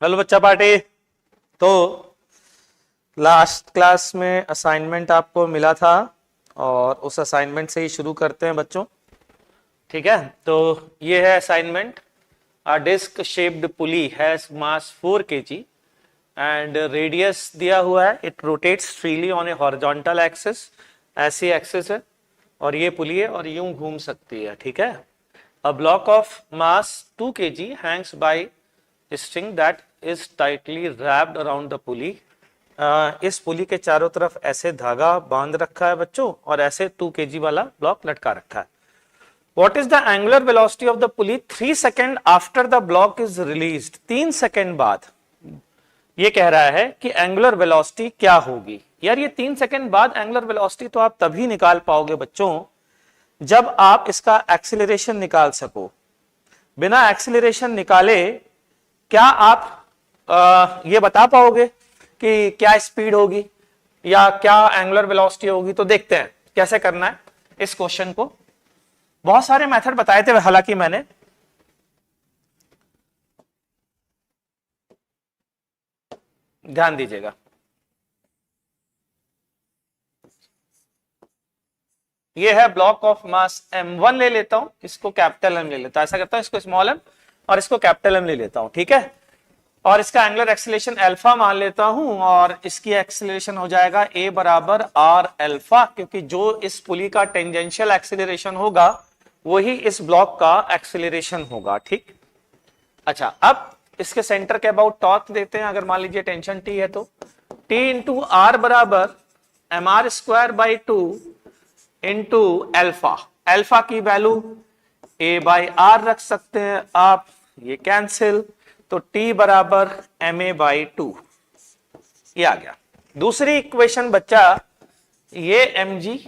Hello बच्चा party. तो last class में असाइनमेंट आपको मिला था और उस असाइनमेंट से ही शुरू करते हैं बच्चों। ठीक है, तो ये है assignment. A disc shaped pulley has mass 4 kg and radius दिया हुआ है। It rotates freely on a horizontal axis, ऐसी एक्सिस है और ये पुली है और यूं घूम सकती है। ठीक है, a block of mass 2 kg hangs by string that is tightly wrapped around the pulley. इस पुली के चारों तरफ ऐसे धागा बांध रखा है बच्चों और ऐसे 2 kg वाला ब्लॉक लटका रखा है। What is the angular velocity of the pulley 3 seconds after the block is released? 3 second बाद ये कह रहा है कि एंगुलर वेलोसिटी क्या होगी। यार ये 3 सेकेंड बाद एंगुलर वेलोसिटी तो आप तभी निकाल पाओगे बच्चों जब आप इसका एक्सीलरेशन निकाल सको। बिना एक्सीलरेशन निकाले क्या आप ये बता पाओगे कि क्या स्पीड होगी या क्या एंगुलर वेलोसिटी होगी? तो देखते हैं कैसे करना है इस क्वेश्चन को। बहुत सारे मेथड बताए थे हालांकि मैंने। ध्यान दीजिएगा, ये है ब्लॉक ऑफ मास m1 ले लेता हूं, इसको कैपिटल M ले लेता हूं, ऐसा करता हूं, इसको स्मॉल m और इसको कैपिटल M ले लेता हूं। ठीक है, और इसका एंगुलर एक्सीलरेशन अल्फा मान लेता हूं और इसकी एक्सीलरेशन हो जाएगा a बराबर r अल्फा, क्योंकि जो इस पुली का टेंजेंशियल एक्सीलरेशन होगा वही इस ब्लॉक का एक्सीलरेशन होगा। ठीक, अच्छा, अब इसके सेंटर के अबाउट टॉर्क देते हैं। अगर मान लीजिए टेंशन T है तो T इंटू आर बराबर mr square by 2 into alpha. Alpha की वैल्यू a बाई आर रख सकते हैं आप, ये कैंसिल, तो T बराबर ma बाई 2 ये आ गया। दूसरी इक्वेशन बच्चा, ये mg,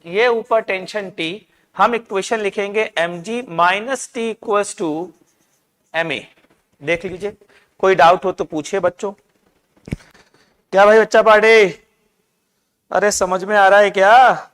ये ऊपर टेंशन T, हम इक्वेशन लिखेंगे mg minus T equals to ma। देख लीजिए, कोई डाउट हो तो पूछिए बच्चों। क्या भाई बच्चा पाड़े, अरे समझ में आ रहा है क्या?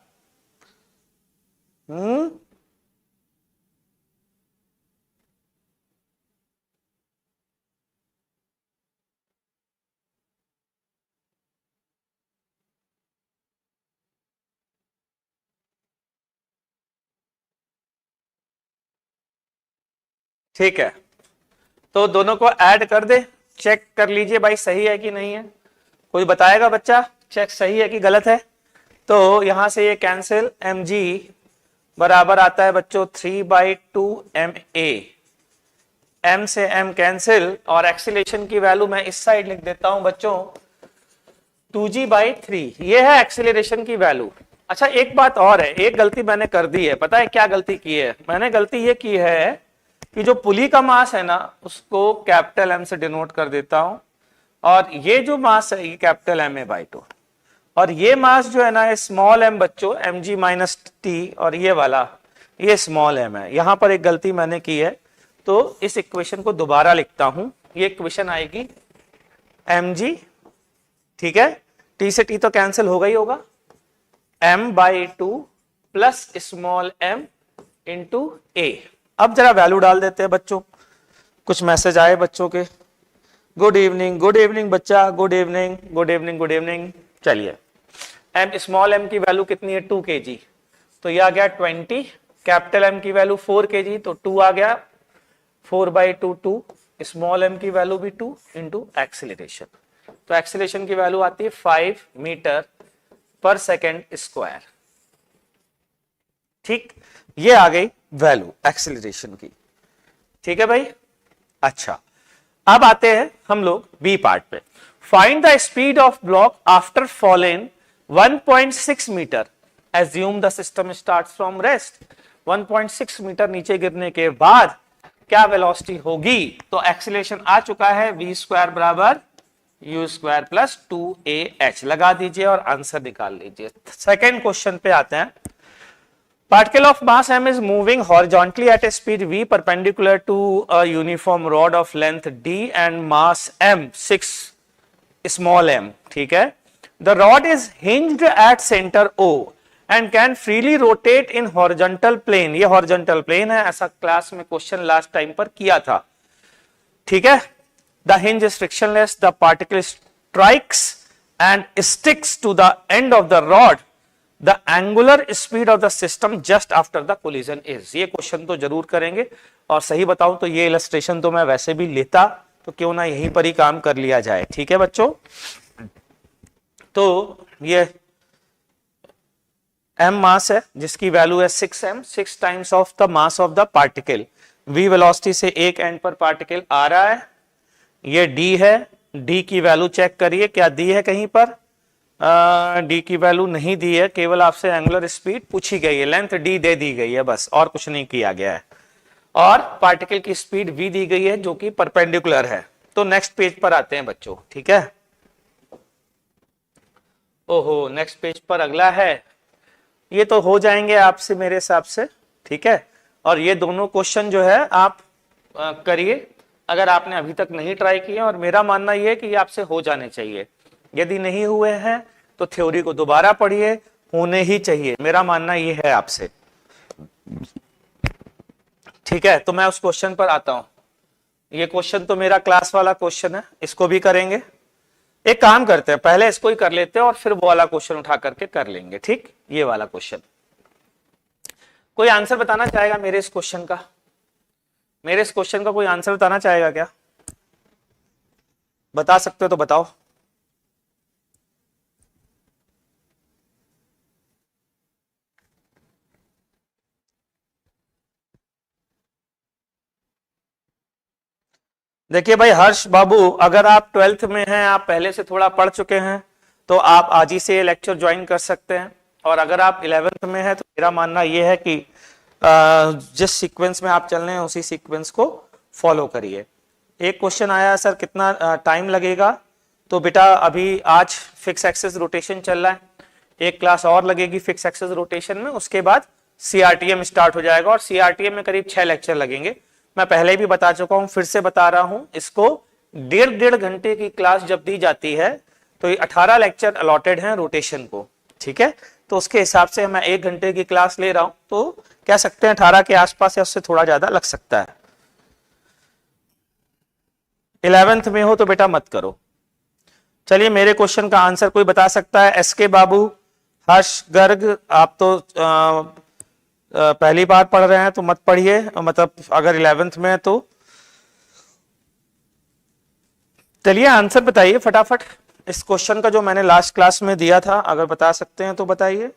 ठीक है, तो दोनों को ऐड कर दे, चेक कर लीजिए भाई सही है कि नहीं है। कोई बताएगा बच्चा चेक सही है कि गलत है? तो यहां से ये कैंसिल, mg बराबर आता है बच्चों 3 बाई 2 ma, m से m कैंसिल और एक्सीलरेशन की वैल्यू मैं इस साइड लिख देता हूं बच्चों 2g बाई 3, ये है एक्सीलरेशन की वैल्यू। अच्छा, एक बात और है, एक गलती मैंने कर दी है। पता है क्या गलती की है मैंने? गलती ये की है कि जो पुली का मास है ना उसको कैपिटल M से डिनोट कर देता हूं और ये जो मास है ये कैपिटल Ma बाई 2 और ये मास जो है ना स्मॉल m बच्चों mg माइनस टी और ये वाला ये स्मॉल m है। यहां पर एक गलती मैंने की है, तो इस इक्वेशन को दोबारा लिखता हूं। ये इक्वेशन आएगी mg, ठीक है, t से t तो कैंसिल होगा ही होगा, m by 2 plus small m into a। अब जरा वैल्यू डाल देते हैं बच्चों। कुछ मैसेज आए बच्चों के, गुड इवनिंग, गुड इवनिंग बच्चा, good evening, good evening, good evening. चलिए, m स्मॉल m की वैल्यू कितनी है 2 kg, तो ये आ गया 20। कैपिटल M की वैल्यू 4 kg तो 2 आ गया, 4 बाई 2 2, स्मॉल m की वैल्यू भी 2 इंटू एक्सीलरेशन, तो एक्सीलरेशन की वैल्यू आती है 5 मीटर पर सेकेंड स्क्वायर। ठीक, ये आ गई वैल्यू एक्सीलरेशन की। ठीक है भाई, अच्छा, अब आते हैं हम लोग बी पार्ट पे। Find the speed of block after falling 1.6 metre, assume the system starts from rest. 1.6 metre नीचे गिरने के बाद क्या वेलोसिटी होगी? तो एक्सीलरेशन आ चुका है v स्क्वायर बराबर u स्क्वायर प्लस 2ah लगा दीजिए और आंसर निकाल लीजिए। सेकेंड क्वेश्चन पे आते हैं। Particle of mass m is moving horizontally at a speed v perpendicular to a uniform rod of length d and mass m 6 small m, ठीक है। The rod is hinged at center O and can freely rotate in horizontal plane, ये horizontal plane है, ऐसा class में question last time पर किया था। ठीक है, the hinge is frictionless, the particle strikes and sticks to the end of the rod, the angular speed of the system just after the collision is. ये question तो जरूर करेंगे, और सही बताऊं तो ये इलस्ट्रेशन तो मैं वैसे भी लेता, तो क्यों ना यहीं पर ही काम कर लिया जाए। ठीक है बच्चों, तो ये m मास है जिसकी वैल्यू है 6m, 6 times of the mass of the particle. v velocity से एक एंड पर पार्टिकल आ रहा है, ये d है, d की वैल्यू चेक करिए, क्या दी है कहीं पर? d की वैल्यू नहीं दी है, केवल आपसे एंगुलर स्पीड पूछी गई है, लेंथ d दे दी गई है बस, और कुछ नहीं किया गया है, और पार्टिकल की स्पीड v दी गई है जो कि परपेंडिकुलर है। तो नेक्स्ट पेज पर आते हैं बच्चों, ठीक है। ओहो, नेक्स्ट पेज पर अगला है, ये तो हो जाएंगे आपसे मेरे हिसाब से, ठीक है। और ये दोनों क्वेश्चन जो है आप करिए, अगर आपने अभी तक नहीं ट्राई किए, और मेरा मानना ये है कि ये आपसे हो जाने चाहिए। यदि नहीं हुए हैं तो थ्योरी को दोबारा पढ़िए, होने ही चाहिए, मेरा मानना ये है आपसे, ठीक है। तो मैं उस क्वेश्चन पर आता हूं। ये क्वेश्चन तो मेरा क्लास वाला क्वेश्चन है, इसको भी करेंगे। एक काम करते हैं, पहले इसको ही कर लेते हैं और फिर वो वाला क्वेश्चन उठा करके कर लेंगे, ठीक। ये वाला क्वेश्चन, कोई आंसर बताना चाहेगा मेरे इस क्वेश्चन का? मेरे इस क्वेश्चन का कोई आंसर बताना चाहेगा क्या? बता सकते हो तो बताओ। देखिए भाई हर्ष बाबू, अगर आप 12th में हैं, आप पहले से थोड़ा पढ़ चुके हैं, तो आप आज ही से ये लेक्चर ज्वाइन कर सकते हैं। और अगर आप 11th में हैं तो मेरा मानना ये है कि जिस सीक्वेंस में आप चल रहे हैं उसी सीक्वेंस को फॉलो करिए। एक क्वेश्चन आया सर कितना टाइम लगेगा, तो बेटा अभी आज फिक्स एक्सिस रोटेशन चल रहा है, एक क्लास और लगेगी फिक्स एक्सिस रोटेशन में, उसके बाद CRTM स्टार्ट हो जाएगा, और CRTM में करीब 6 लेक्चर लगेंगे। मैं पहले भी बता चुका हूं, फिर से बता रहा हूं, इसको 1.5 घंटे की क्लास जब दी जाती है तो ये 18 लेक्चर अलॉटेड हैं रोटेशन को, ठीक है। तो उसके हिसाब से मैं 1 घंटे की क्लास ले रहा हूं, तो कह सकते हैं 18 के आसपास या उससे थोड़ा ज्यादा लग सकता है। 11th में हो तो बेटा मत करो। चलिए, मेरे क्वेश्चन का आंसर कोई बता सकता है? SK बाबू, हर्ष गर्ग, आप तो पहली बार पढ़ रहे हैं तो मत पढ़िए, मतलब अगर 11th में है तो चलिए आंसर बताइए फटाफट इस क्वेश्चन का जो मैंने लास्ट क्लास में दिया था, अगर बता सकते हैं तो बताइए।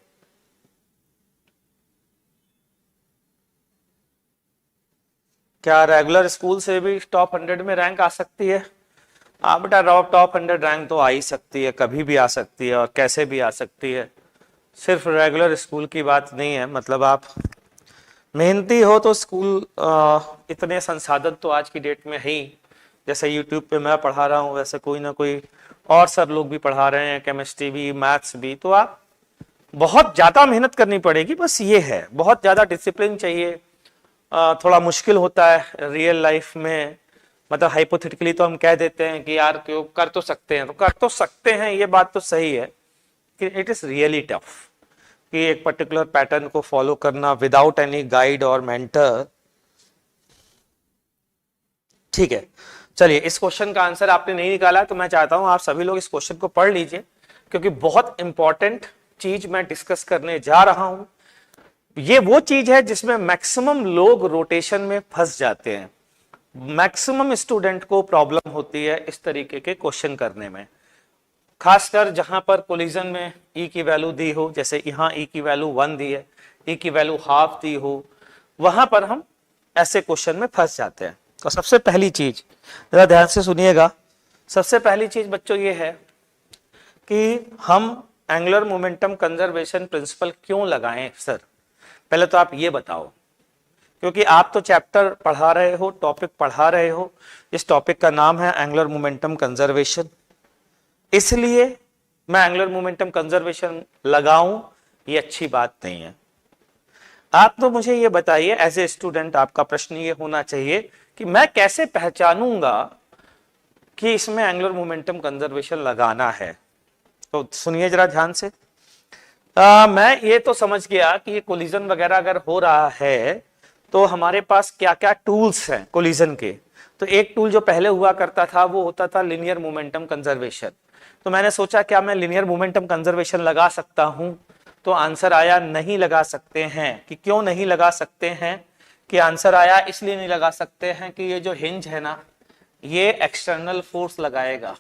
क्या रेगुलर स्कूल से भी टॉप 100 में रैंक आ सकती है? हाँ बेटा, टॉप 100 रैंक तो आ ही सकती है, कभी भी आ सकती है और कैसे भी आ सकती है, सिर्फ रेगुलर स्कूल की बात नहीं है। मतलब आप मेहनती हो तो स्कूल, इतने संसाधन तो आज की डेट में है ही, जैसे यूट्यूब पे मैं पढ़ा रहा हूँ वैसे कोई ना कोई और सर लोग भी पढ़ा रहे हैं, केमिस्ट्री भी, मैथ्स भी। तो आप बहुत ज्यादा मेहनत करनी पड़ेगी, बस ये है, बहुत ज्यादा डिसिप्लिन चाहिए। थोड़ा मुश्किल होता है रियल लाइफ में, मतलब हाइपोथेटिकली तो हम कह देते हैं कि यार क्यों कर तो सकते हैं, तो कर तो सकते हैं, ये बात तो सही है कि इट इज रियली टफ कि एक पर्टिकुलर पैटर्न को फॉलो करना विदाउट एनी गाइड और मेंटर। ठीक है, चलिए इस क्वेश्चन का आंसर आपने नहीं निकाला तो मैं चाहता हूं आप सभी लोग इस क्वेश्चन को पढ़ लीजिए, क्योंकि बहुत इंपॉर्टेंट चीज मैं डिस्कस करने जा रहा हूं। ये वो चीज है जिसमें मैक्सिमम लोग रोटेशन में फंस जाते हैं, मैक्सिमम स्टूडेंट को प्रॉब्लम होती है इस तरीके के क्वेश्चन करने में, खासकर जहां पर कोलिजन में ई की वैल्यू दी हो, जैसे यहां ई की वैल्यू 1 दी है, ई की वैल्यू हाफ दी हो, वहां पर हम ऐसे क्वेश्चन में फंस जाते हैं। तो सबसे पहली चीज जरा ध्यान से सुनिएगा, सबसे पहली चीज बच्चों ये है कि हम एंगुलर मोमेंटम कंजर्वेशन प्रिंसिपल क्यों लगाएं सर? पहले तो आप ये बताओ, क्योंकि आप तो चैप्टर पढ़ा रहे हो, टॉपिक पढ़ा रहे हो, इस टॉपिक का नाम है एंगुलर मोमेंटम कंजर्वेशन, इसलिए मैं एंगुलर मोमेंटम कंजर्वेशन लगाऊं ये अच्छी बात नहीं है। आप तो मुझे ये बताइए, एज ए स्टूडेंट आपका प्रश्न ये होना चाहिए कि मैं कैसे पहचानूंगा कि इसमें एंगुलर मोमेंटम कंजर्वेशन लगाना है। तो सुनिए जरा ध्यान से। मैं ये तो समझ गया कि ये कोलिजन वगैरह अगर हो रहा है तो हमारे पास क्या क्या टूल्स हैं कोलिजन के, तो एक टूल जो पहले हुआ करता था वो होता था लीनियर मोमेंटम कंजर्वेशन। तो मैंने सोचा क्या मैं लीनियर मोमेंटम कंजर्वेशन लगा सकता हूं, तो आंसर आया नहीं लगा सकते हैं। कि क्यों नहीं लगा सकते हैं? कि आंसर आया इसलिए नहीं लगा सकते हैं कि ये जो हिंज है ना, ये एक्सटर्नल फोर्स लगाएगा।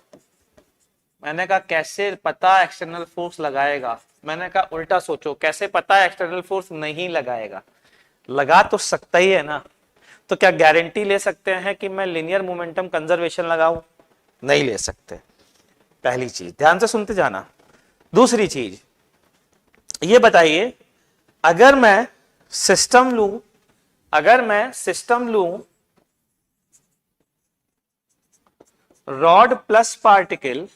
मैंने कहा कैसे पता एक्सटर्नल फोर्स लगाएगा? मैंने कहा उल्टा सोचो, कैसे पता एक्सटर्नल फोर्स नहीं लगाएगा? लगा तो सकता ही है ना। तो क्या गारंटी ले सकते हैं कि मैं लीनियर मोमेंटम कंजर्वेशन लगाऊं? नहीं ले सकते। पहली चीज, ध्यान से सुनते जाना। दूसरी चीज ये बताइए, अगर मैं सिस्टम लूं, रॉड प्लस पार्टिकल,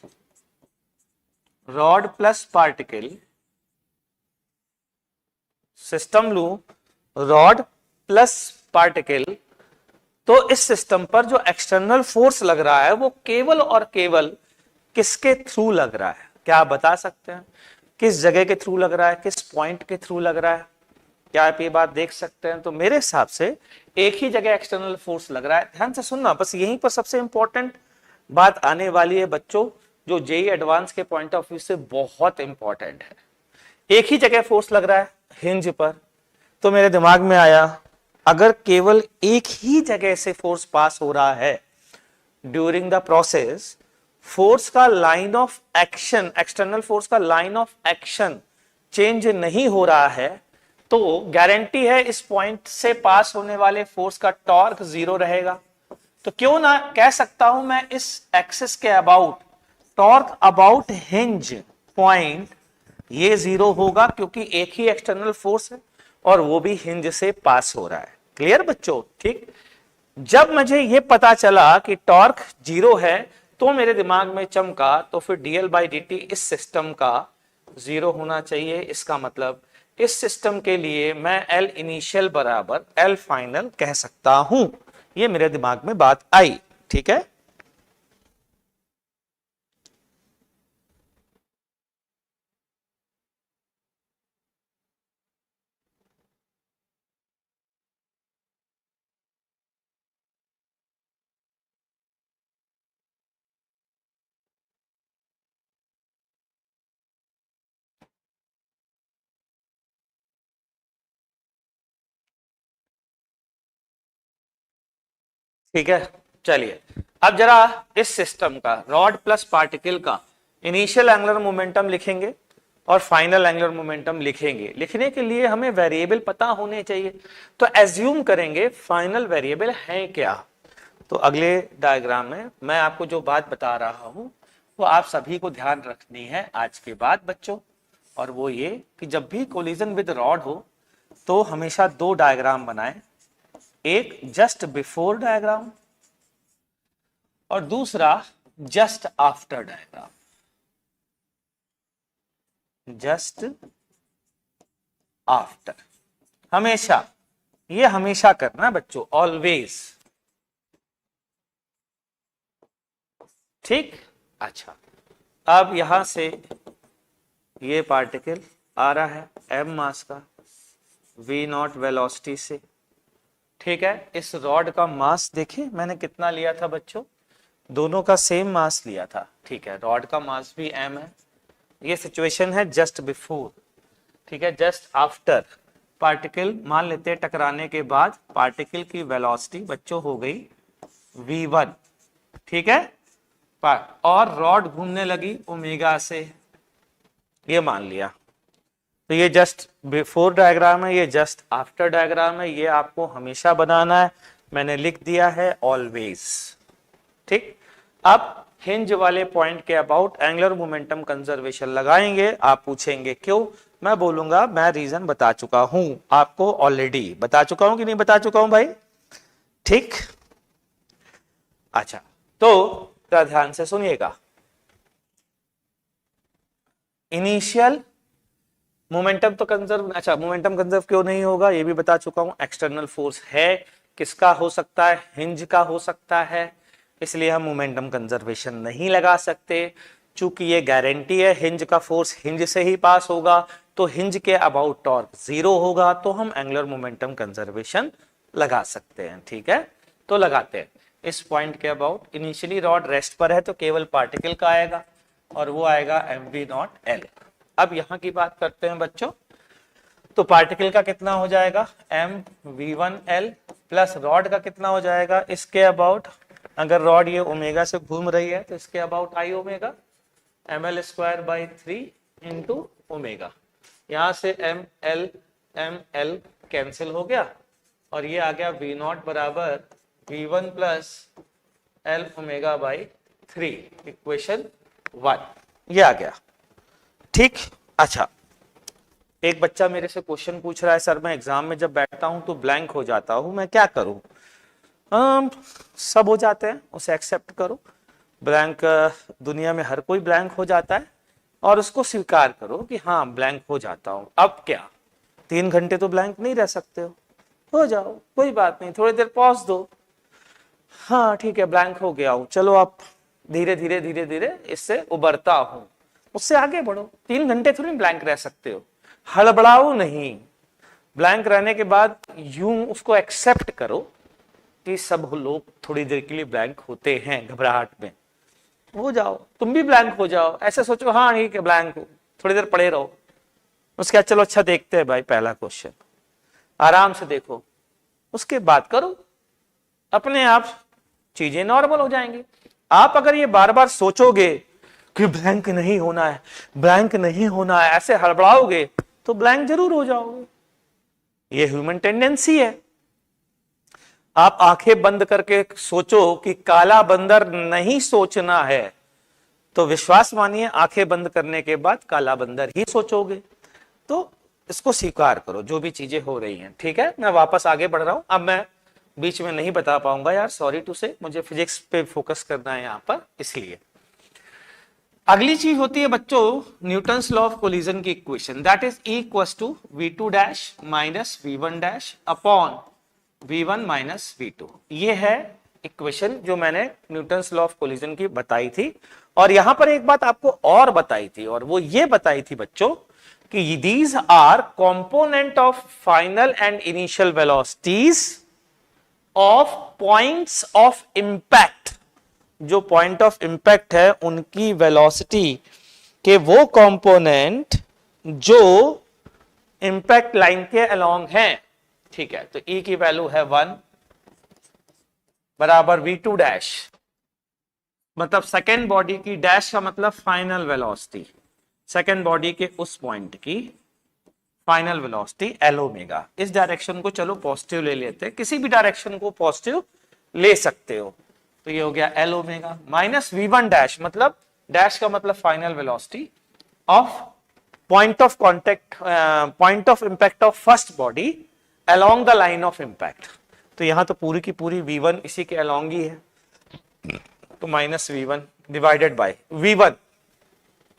सिस्टम लूं रॉड प्लस पार्टिकल, तो इस सिस्टम पर जो एक्सटर्नल फोर्स लग रहा है वो केवल और केवल किसके थ्रू लग रहा है? क्या आप बता सकते हैं किस जगह के थ्रू लग रहा है, किस पॉइंट के थ्रू लग रहा है? क्या आप ये बात देख सकते हैं? तो मेरे हिसाब से एक ही जगह एक्सटर्नल फोर्स लग रहा है। ध्यान से सुनना, बस यहीं पर सबसे इंपॉर्टेंट बात आने वाली है बच्चों, जो जेई एडवांस के पॉइंट ऑफ व्यू से बहुत इंपॉर्टेंट है। एक ही जगह फोर्स लग रहा है हिंज पर, तो मेरे दिमाग में आया अगर केवल एक ही जगह से फोर्स पास हो रहा है ड्यूरिंग द प्रोसेस, फोर्स का line of action, external force का लाइन ऑफ एक्शन चेंज नहीं हो रहा है, तो गारंटी है इस पॉइंट से पास होने वाले फोर्स का टॉर्क 0 रहेगा। तो क्यों ना कह सकता हूं मैं इस एक्सिस के about, torque about hinge point ये 0 होगा, क्योंकि एक ही एक्सटर्नल फोर्स है और वो भी हिंज से पास हो रहा है। क्लियर बच्चों? ठीक। जब मुझे ये पता चला कि टॉर्क 0 है, तो मेरे दिमाग में चमका, तो फिर dl/dt इस सिस्टम का 0 होना चाहिए। इसका मतलब इस सिस्टम के लिए मैं L इनिशियल बराबर L फाइनल कह सकता हूं। ये मेरे दिमाग में बात आई। ठीक है, ठीक है। चलिए अब जरा इस सिस्टम का, रॉड प्लस पार्टिकल का इनिशियल एंगुलर मोमेंटम लिखेंगे और फाइनल एंगुलर मोमेंटम लिखेंगे। लिखने के लिए हमें वेरिएबल पता होने चाहिए, तो एज्यूम करेंगे फाइनल वेरिएबल है क्या। तो अगले डायग्राम में मैं आपको जो बात बता रहा हूं वो आप सभी को ध्यान रखनी है आज के बाद बच्चों, और वो ये कि जब भी कोलिजन विद रॉड हो तो हमेशा दो डायग्राम बनाएं, एक जस्ट बिफोर डायग्राम और दूसरा just after diagram. Just after हमेशा, ये हमेशा करना बच्चों, ऑलवेज। ठीक। अच्छा, अब यहां से ये पार्टिकल आ रहा है m मास का v0 वेलोसिटी से। ठीक है, इस रॉड का मास देखिए मैंने कितना लिया था बच्चों, दोनों का सेम मास लिया था। ठीक है, रॉड का मास भी m है। ये सिचुएशन है जस्ट बिफोर। ठीक है, जस्ट आफ्टर पार्टिकल मान लेते हैं टकराने के बाद पार्टिकल की वेलोसिटी बच्चों हो गई v1। ठीक है, और रॉड घूमने लगी ओमेगा से, ये मान लिया। तो ये जस्ट बिफोर डायग्राम है, ये जस्ट आफ्टर डायग्राम है, ये आपको हमेशा बनाना है। मैंने लिख दिया है ऑलवेज। ठीक। अब हिंज वाले पॉइंट के अबाउट एंगुलर मोमेंटम कंजर्वेशन लगाएंगे। आप पूछेंगे क्यों, मैं बोलूंगा मैं रीजन बता चुका हूं आपको, ऑलरेडी बता चुका हूं कि नहीं बता चुका हूं भाई? ठीक। अच्छा, तो ध्यान से सुनिएगा। इनिशियल मोमेंटम तो कंजर्व, अच्छा मोमेंटम कंजर्व क्यों नहीं होगा ये भी बता चुका हूं। एक्सटर्नल फोर्स है, किसका हो सकता है? हिंज का हो सकता है, इसलिए हम मोमेंटम कंजर्वेशन नहीं लगा सकते। चूंकि ये गारंटी है हिंज का फोर्स हिंज से ही पास होगा, तो हिंज के अबाउट टॉर्क 0 होगा, तो हम एंगुलर मोमेंटम कंजर्वेशन लगा सकते हैं। ठीक है, तो लगाते हैं। इस पॉइंट के अबाउट। इनिशियली रॉड रेस्ट पर है तो केवल पार्टिकल का आएगा और वो आएगा mv0 L। अब यहाँ की बात करते हैं बच्चों, तो पार्टिकल का कितना हो जाएगा mv1L प्लस रॉड का कितना हो जाएगा इसके अबाउट, अगर रॉड ये ओमेगा से घूम रही है तो इसके about I omega ml²/3 into omega. यहां से ml कैंसिल हो गया और ये आ गया v0 बराबर v1 प्लस L ओमेगा/3, इक्वेशन 1 ये आ गया। ठीक, अच्छा एक बच्चा मेरे से क्वेश्चन पूछ रहा है, सर मैं एग्जाम में जब बैठता हूं तो ब्लैंक हो जाता हूं, मैं क्या करूं? सब हो जाते हैं, उसे एक्सेप्ट करो। ब्लैंक दुनिया में हर कोई ब्लैंक हो जाता है और उसको स्वीकार करो कि हाँ ब्लैंक हो जाता हूं। अब क्या 3 घंटे तो ब्लैंक नहीं रह सकते हो जाओ, कोई बात नहीं, थोड़ी देर पॉज दो। हाँ ठीक है ब्लैंक हो गया हूं, चलो आप धीरे धीरे धीरे धीरे इससे उबरता हूं, उससे आगे बढ़ो। 3 घंटे थोड़ी ब्लैंक रह सकते हो, हड़बड़ाओ नहीं। ब्लैंक रहने के बाद यूं उसको एक्सेप्ट करो कि सब लोग थोड़ी देर के लिए ब्लैंक होते हैं, घबराहट में हो जाओ, तुम भी ब्लैंक हो जाओ। ऐसे सोचो हाँ ठीक है ब्लैंक हो, थोड़ी देर पड़े रहो। उसके बाद चलो अच्छा देखते हैं भाई पहला क्वेश्चन, आराम से देखो, उसके बाद करो, अपने आप चीजें नॉर्मल हो जाएंगी। आप अगर ये बार बार सोचोगे कि ब्लैंक नहीं होना है, ब्लैंक नहीं होना है, ऐसे हड़बड़ाओगे तो ब्लैंक जरूर हो जाओगे। ये ह्यूमन टेंडेंसी है। आप आंखें बंद करके सोचो कि काला बंदर नहीं सोचना है, तो विश्वास मानिए आंखें बंद करने के बाद काला बंदर ही सोचोगे। तो इसको स्वीकार करो जो भी चीजें हो रही हैं। ठीक है, मैं वापस आगे बढ़ रहा हूं। अब मैं बीच में नहीं बता पाऊंगा यार, सॉरी टू से, मुझे फिजिक्स पे फोकस करना है यहां पर, इसलिए। अगली चीज होती है बच्चों न्यूटन्स लॉ ऑफ कोलिजन की equation, that is E = v2 minus v1 upon v1 minus v2। ये है इक्वेशन जो मैंने न्यूटन्स लॉ ऑफ कोलिजन की बताई थी। और यहां पर एक बात आपको और बताई थी, और वो ये बताई थी बच्चों कि these R component of final and initial velocities of points of impact. जो पॉइंट ऑफ इंपैक्ट है उनकी वेलोसिटी के वो कंपोनेंट जो इंपैक्ट लाइन के अलोंग हैं। ठीक है, तो E की वैल्यू है 1 बराबर v2 मतलब सेकेंड बॉडी की, डैश का मतलब फाइनल वेलोसिटी, सेकेंड बॉडी के उस पॉइंट की फाइनल वेलोसिटी L ओमेगा। इस डायरेक्शन को चलो पॉजिटिव ले लेते हैं, किसी भी डायरेक्शन को पॉजिटिव ले सकते हो। तो ये हो गया L ओमेगा माइनस v1 मतलब डैश का मतलब final velocity of point of contact, point of impact of first body along the line of impact। तो यहां तो पूरी की पूरी v1 इसी के along ही है, तो minus v1 divided by v1।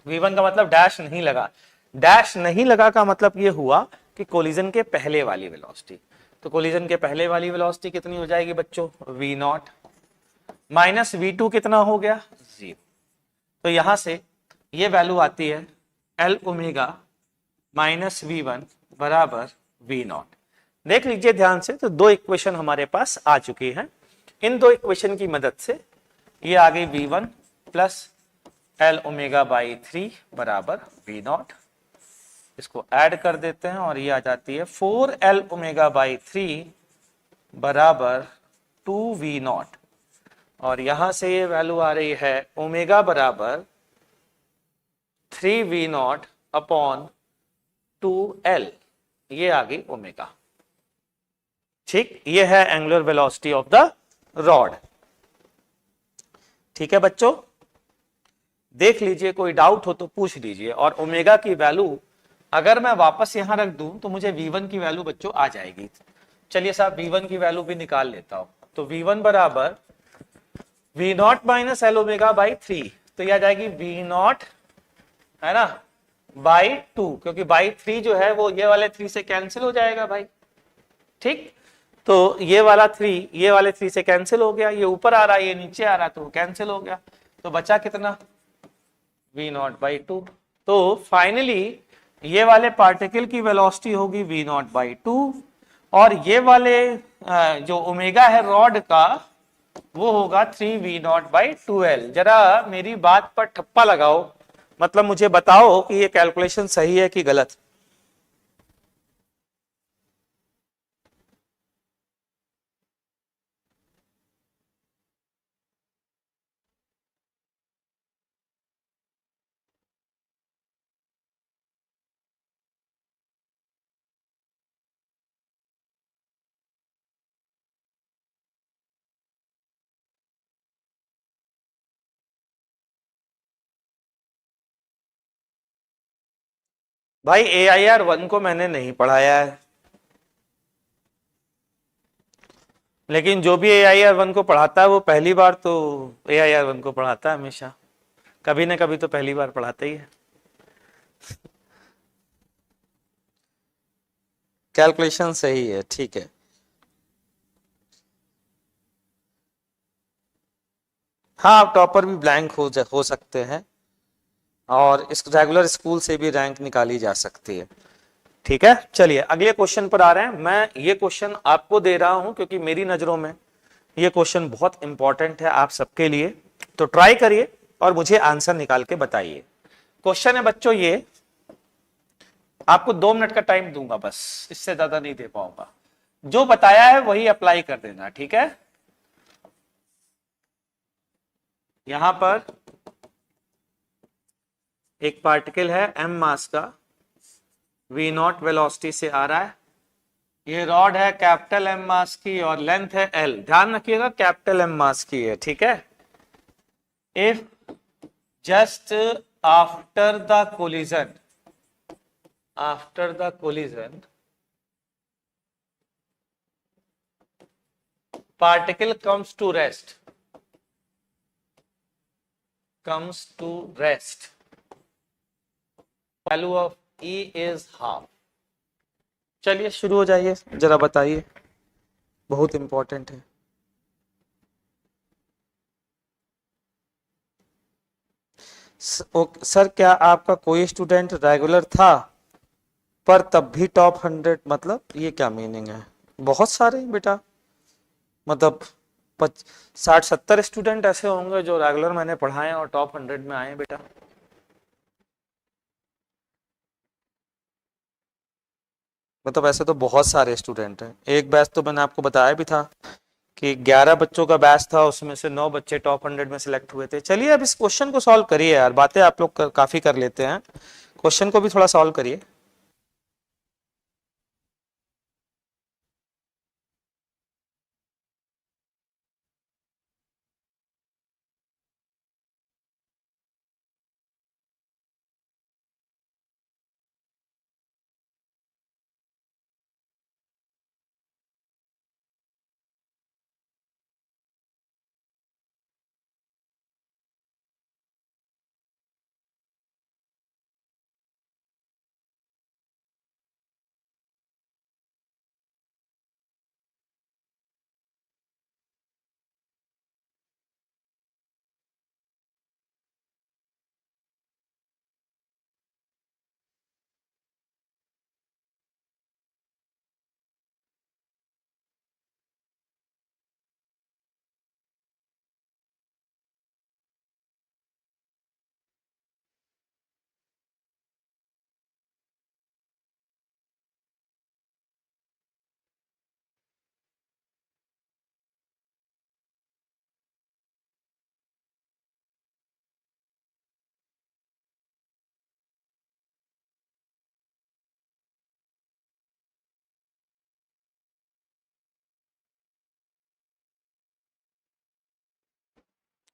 v1 का मतलब डैश नहीं लगा, डैश नहीं लगा का मतलब ये हुआ कि कोलिजन के पहले वाली वेलोसिटी। तो कोलिजन के पहले वाली वेलोसिटी कितनी हो जाएगी बच्चों v0 माइनस v2 कितना हो गया 0। तो यहां से ये वैल्यू आती है L ओमेगा माइनस v1 बराबर v0। देख लीजिए ध्यान से, तो 2 इक्वेशन हमारे पास आ चुकी हैं। इन 2 इक्वेशन की मदद से ये आ गई v1 प्लस L ओमेगा/3 बराबर v0। इसको ऐड कर देते हैं और ये आ जाती है 4L ओमेगा/3 बराबर 2v0। और यहां से ये वैल्यू आ रही है ओमेगा बराबर 3v0 अपॉन 2L, ये आ गई ओमेगा। ठीक, ये है angular velocity of the rod. ठीक है बच्चों, देख लीजिए, कोई डाउट हो तो पूछ लीजिए। और ओमेगा की वैल्यू अगर मैं वापस यहां रख दूं तो मुझे v1 की वैल्यू बच्चों आ जाएगी। चलिए साहब v1 की वैल्यू भी निकाल लेता हूं। तो v1 बराबर v0 माइनस L ओमेगा/3, तो यह आ जाएगी v0 है ना बाई 2, क्योंकि बाई 3 जो है वो ये वाले 3 से कैंसिल हो जाएगा भाई। ठीक, तो ये वाला 3 ये वाले 3 से कैंसिल हो गया, ये ऊपर आ रहा है ये नीचे आ रहा है तो वो कैंसिल हो गया, तो बचा कितना v0/2। तो फाइनली ये वाले पार्टिकल की वेलोसिटी होगी v0/2 और ये वाले जो ओमेगा है रॉड का वो होगा 3v0/2l। जरा मेरी बात पर ठप्पा लगाओ, मतलब मुझे बताओ कि ये कैलकुलेशन सही है कि गलत। भाई AIR 1 को मैंने नहीं पढ़ाया है, लेकिन जो भी AIR 1 को पढ़ाता है वो पहली बार तो AIR 1 को पढ़ाता है, हमेशा कभी ना कभी तो पहली बार पढ़ाता ही है। कैलकुलेशन सही है, ठीक है। हाँ, आप टॉपर भी ब्लैंक हो सकते हैं, और इस रेगुलर स्कूल से भी रैंक निकाली जा सकती है। ठीक है, चलिए अगले क्वेश्चन पर आ रहे हैं। मैं ये क्वेश्चन आपको दे रहा हूं क्योंकि मेरी नजरों में ये क्वेश्चन बहुत इंपॉर्टेंट है आप सबके लिए, तो ट्राई करिए और मुझे आंसर निकाल के बताइए। क्वेश्चन है बच्चों ये, आपको 2 मिनट का टाइम दूंगा बस, इससे ज्यादा नहीं दे पाऊंगा। जो बताया है वही अप्लाई कर देना, ठीक है। यहां पर एक पार्टिकल है m मास का, v0 वेलोसिटी से आ रहा है। ये रॉड है कैपिटल M मास की और लेंथ है L। ध्यान रखिएगा कैपिटल M मास की है, ठीक है। If just after the collision, particle comes to rest, value of E is half। चलिए शुरू हो जाइए, जरा बताइए, बहुत इंपॉर्टेंट है। सर क्या आपका कोई स्टूडेंट रेगुलर था पर तब भी टॉप 100, मतलब ये क्या मीनिंग है? बहुत सारे बेटा, मतलब 60-70 स्टूडेंट ऐसे होंगे जो रेगुलर मैंने पढ़ाए और टॉप 100 में आए बेटा। मतलब ऐसे तो बहुत सारे स्टूडेंट हैं। एक बैच तो मैंने आपको बताया भी था कि 11 बच्चों का बैच था, उसमें से 9 बच्चे टॉप 100 में सिलेक्ट हुए थे। चलिए अब इस क्वेश्चन को सॉल्व करिए यार, बातें आप लोग काफी कर लेते हैं, क्वेश्चन को भी थोड़ा सॉल्व करिए।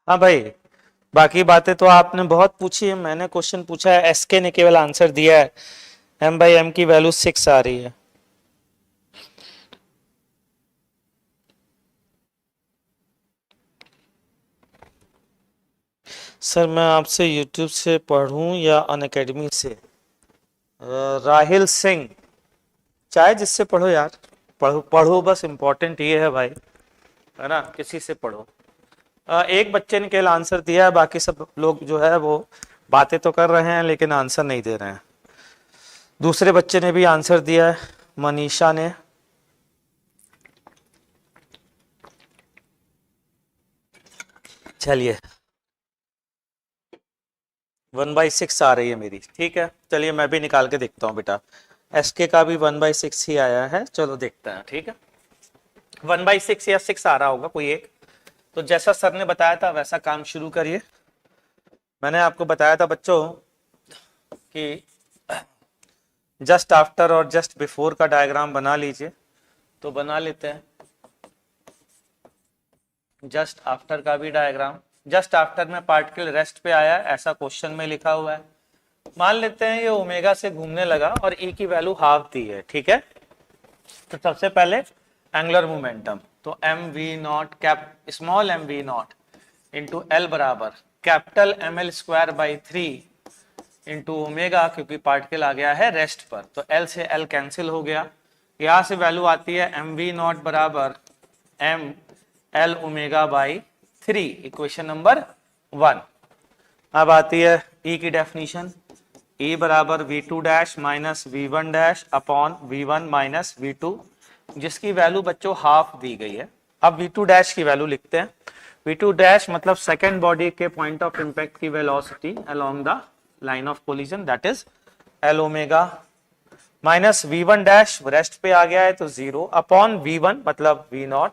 हाँ भाई, बाकी बातें तो आपने बहुत पूछी है, मैंने क्वेश्चन पूछा है, SK ने केवल आंसर दिया है। m/m की वैल्यू 6 आ रही है। सर मैं आपसे YouTube से पढ़ूं या अनअकैडमी से? राहिल सिंह, चाहे जिससे पढ़ो यार, पढ़ो पढ़ो, बस इंपॉर्टेंट ये है भाई, है ना, किसी से पढ़ो। एक बच्चे ने केवल आंसर दिया है, बाकी सब लोग जो है वो बातें तो कर रहे हैं लेकिन आंसर नहीं दे रहे हैं। दूसरे बच्चे ने भी आंसर दिया है, मनीषा ने। चलिए 1/6 आ रही है मेरी, ठीक है। चलिए मैं भी निकाल के देखता हूँ बेटा, एसके का भी 1/6 ही आया है, चलो देखते हैं, ठीक है। 1/6 या 6 आ रहा होगा कोई एक, तो जैसा सर ने बताया था वैसा काम शुरू करिए। मैंने आपको बताया था बच्चों कि जस्ट आफ्टर और जस्ट बिफोर का डायग्राम बना लीजिए, तो बना लेते हैं। जस्ट आफ्टर का भी डायग्राम, जस्ट आफ्टर में पार्टिकल रेस्ट पे आया, ऐसा क्वेश्चन में लिखा हुआ है। मान लेते हैं ये ओमेगा से घूमने लगा और ई की वैल्यू हाफ दी है, ठीक है। तो सबसे पहले एंगुलर मोमेंटम, तो M we naught cap small m we naught into l बराबर capital M l square by 3 into omega, क्योंकि पार्टिकल आ गया है रेस्ट पर, तो एल से एल कैंसिल हो गया। यहां से वैल्यू आती है एम वी नॉट बराबर M L omega by 3, equation number 1। अब आती है ई की डेफिनेशन, ई बराबर v2 dash minus v1 dash upon v1 minus v2, जिसकी वैल्यू बच्चों हाफ दी गई है। अब v2 डैश की वैल्यू लिखते हैं। v2 डैश मतलब सेकेंड बॉडी के पॉइंट ऑफ इंपैक्ट की velocity along the line of collision, that is L omega, minus v1 dash rest पे आ गया है तो 0 अपॉन v1 मतलब v नॉट,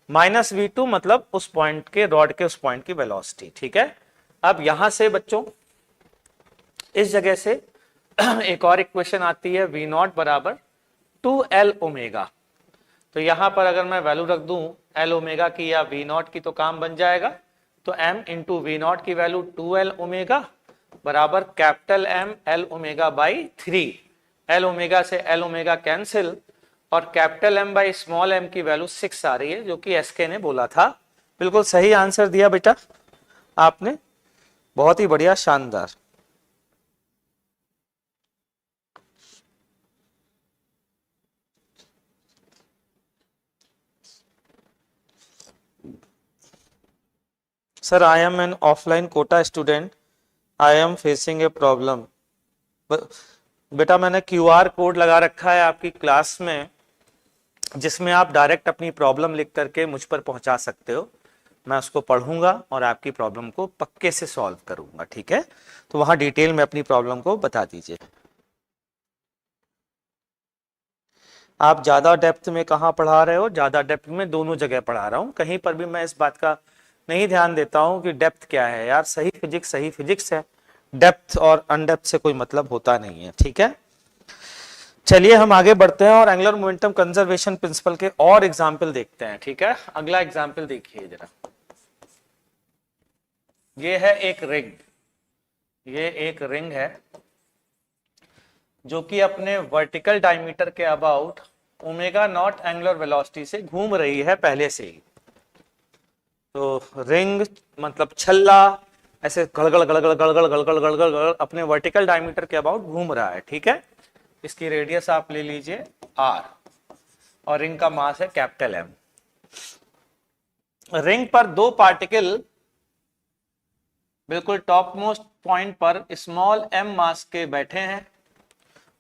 माइनस v2 मतलब उस पॉइंट के रॉड के उस पॉइंट की वेलोसिटी, ठीक है। अब यहां से बच्चों इस जगह से एक और इक्वेशन आती है v नॉट बराबर 2l ओमेगा, तो यहां पर अगर मैं वैल्यू रख दूं l ओमेगा की या v नॉट की तो काम बन जाएगा। तो m इंटू वी नॉट की वैल्यू 2l ओमेगा बराबर capital M l omega by 3, l omega से l ओमेगा कैंसिल और capital M by small m की वैल्यू 6 आ रही है, जो कि एसके ने बोला था। बिल्कुल सही आंसर दिया बेटा आपने, बहुत ही बढ़िया, शानदार। Sir I am an offline Kota student, I am facing a problem. बेटा मैंने क्यूआर कोड लगा रखा है आपकी क्लास में, जिसमें आप डायरेक्ट अपनी प्रॉब्लम लिख करके मुझ पर पहुंचा सकते हो। मैं उसको पढ़ूंगा और आपकी प्रॉब्लम को पक्के से सॉल्व करूंगा, ठीक है। तो वहां डिटेल में अपनी प्रॉब्लम को बता दीजिए। आप ज्यादा डेप्थ में कहाँ पढ़ा रहे हो? ज्यादा डेप्थ में दोनों जगह पढ़ा रहा हूँ, कहीं पर भी मैं इस बात का नहीं ध्यान देता हूँ कि डेप्थ क्या है। यार सही फिजिक्स है, डेप्थ और अनडेप्थ से कोई मतलब होता नहीं है, ठीक है। चलिए हम आगे बढ़ते हैं और एंगुलर मोमेंटम कंजर्वेशन प्रिंसिपल के और एग्जाम्पल देखते हैं, ठीक है। अगला एग्जाम्पल देखिए जरा, ये है एक रिंग, ये एक रिंग है जो कि अपने वर्टिकल डायमीटर के about omega naught angular velocity से घूम रही है पहले से ही। तो रिंग मतलब छल्ला ऐसे गड़गड़ गड़गड़ गड़गड़ गड़गड़ गड़गड़ गड़गड़ अपने वर्टिकल डायमीटर के अबाउट घूम रहा है, ठीक है। इसकी रेडियस आप ले लीजिए r और रिंग का मास है कैपिटल M। रिंग पर दो पार्टिकल बिल्कुल टॉप मोस्ट पॉइंट पर स्मॉल m मास के बैठे हैं,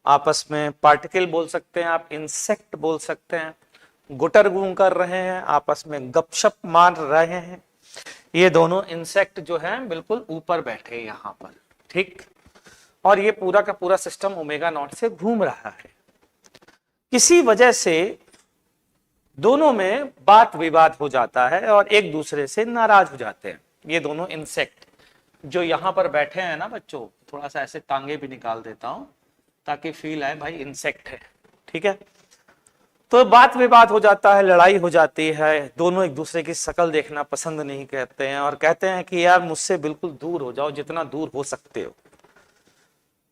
आपस में पार्टिकल बोल सकते हैं आप, इंसेक्ट बोल सकते हैं, गुटर घूम कर रहे हैं, आपस में गपशप मार रहे हैं। ये दोनों इंसेक्ट जो हैं बिल्कुल ऊपर बैठे हैं यहां पर, ठीक। और ये पूरा का पूरा सिस्टम ओमेगा नॉट से घूम रहा है। किसी वजह से दोनों में बात विवाद हो जाता है और एक दूसरे से नाराज हो जाते हैं। ये दोनों इंसेक्ट जो यहां पर बैठे हैं ना बच्चों, थोड़ा सा ऐसे टांगे भी निकाल देता हूं ताकि फील आए भाई इंसेक्ट है, ठीक है। तो बात विवाद हो जाता है, लड़ाई हो जाती है, दोनों एक दूसरे की शक्ल देखना पसंद नहीं करते हैं और कहते हैं कि यार मुझसे बिल्कुल दूर हो जाओ, जितना दूर हो सकते हो।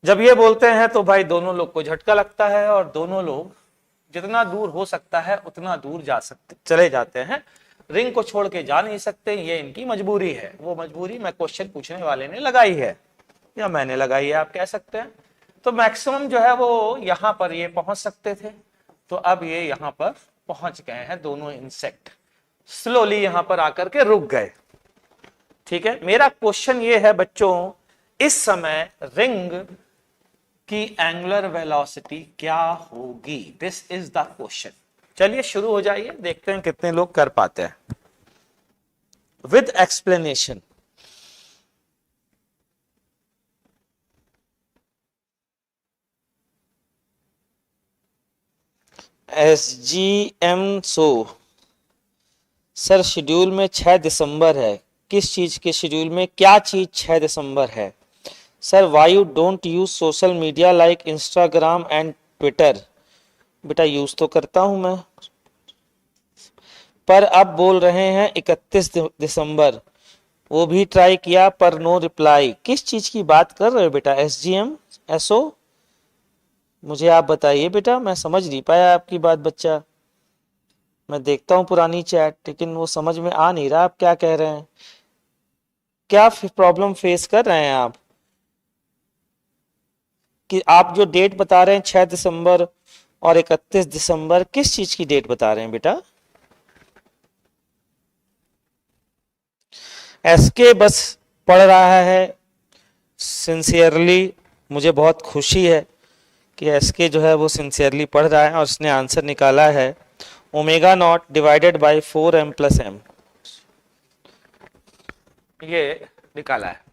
जब ये बोलते हैं तो भाई दोनों लोग को झटका लगता है और दोनों लोग जितना दूर हो सकता है उतना दूर जा सकते चले जाते हैं। रिंग को छोड़ के जा नहीं सकते, ये इनकी मजबूरी है। वो मजबूरी मैं क्वेश्चन पूछने वाले ने लगाई है या मैंने लगाई है, आप कह सकते हैं। तो मैक्सिमम जो है वो यहां पर ये पहुंच सकते थे, तो अब ये यहां पर पहुंच गए हैं दोनों इंसेक्ट, स्लोली यहां पर आकर के रुक गए, ठीक है। मेरा क्वेश्चन ये है बच्चों, इस समय रिंग की एंगुलर वेलोसिटी क्या होगी? This is the question. चलिए शुरू हो जाइए, देखते हैं कितने लोग कर पाते हैं। With explanation. SGM so sir schedule में 6 दिसंबर है, किस चीज के शेड्यूल में क्या चीज 6 दिसंबर है? Sir why you don't use social media like Instagram and Twitter? बेटा यूज तो करता हूं मैं, पर अब बोल रहे हैं 31 दिसंबर, वो भी ट्राई किया पर नो रिप्लाई। किस चीज की बात कर रहे हो बेटा? SGM SO मुझे आप बताइए बेटा, मैं समझ नहीं पाया आपकी बात बच्चा। मैं देखता हूं पुरानी चैट, लेकिन वो समझ में आ नहीं रहा आप क्या कह रहे हैं, क्या प्रॉब्लम फेस कर रहे हैं आप? कि आप जो डेट बता रहे हैं 6 दिसंबर और 31 दिसंबर, किस चीज की डेट बता रहे हैं बेटा? SK बस पढ़ रहा है सिंसियरली, मुझे बहुत खुशी है कि SK जो है वो सिंसियरली पढ़ रहा है और उसने आंसर निकाला है omega naught divided by 4m + m, ये निकाला है।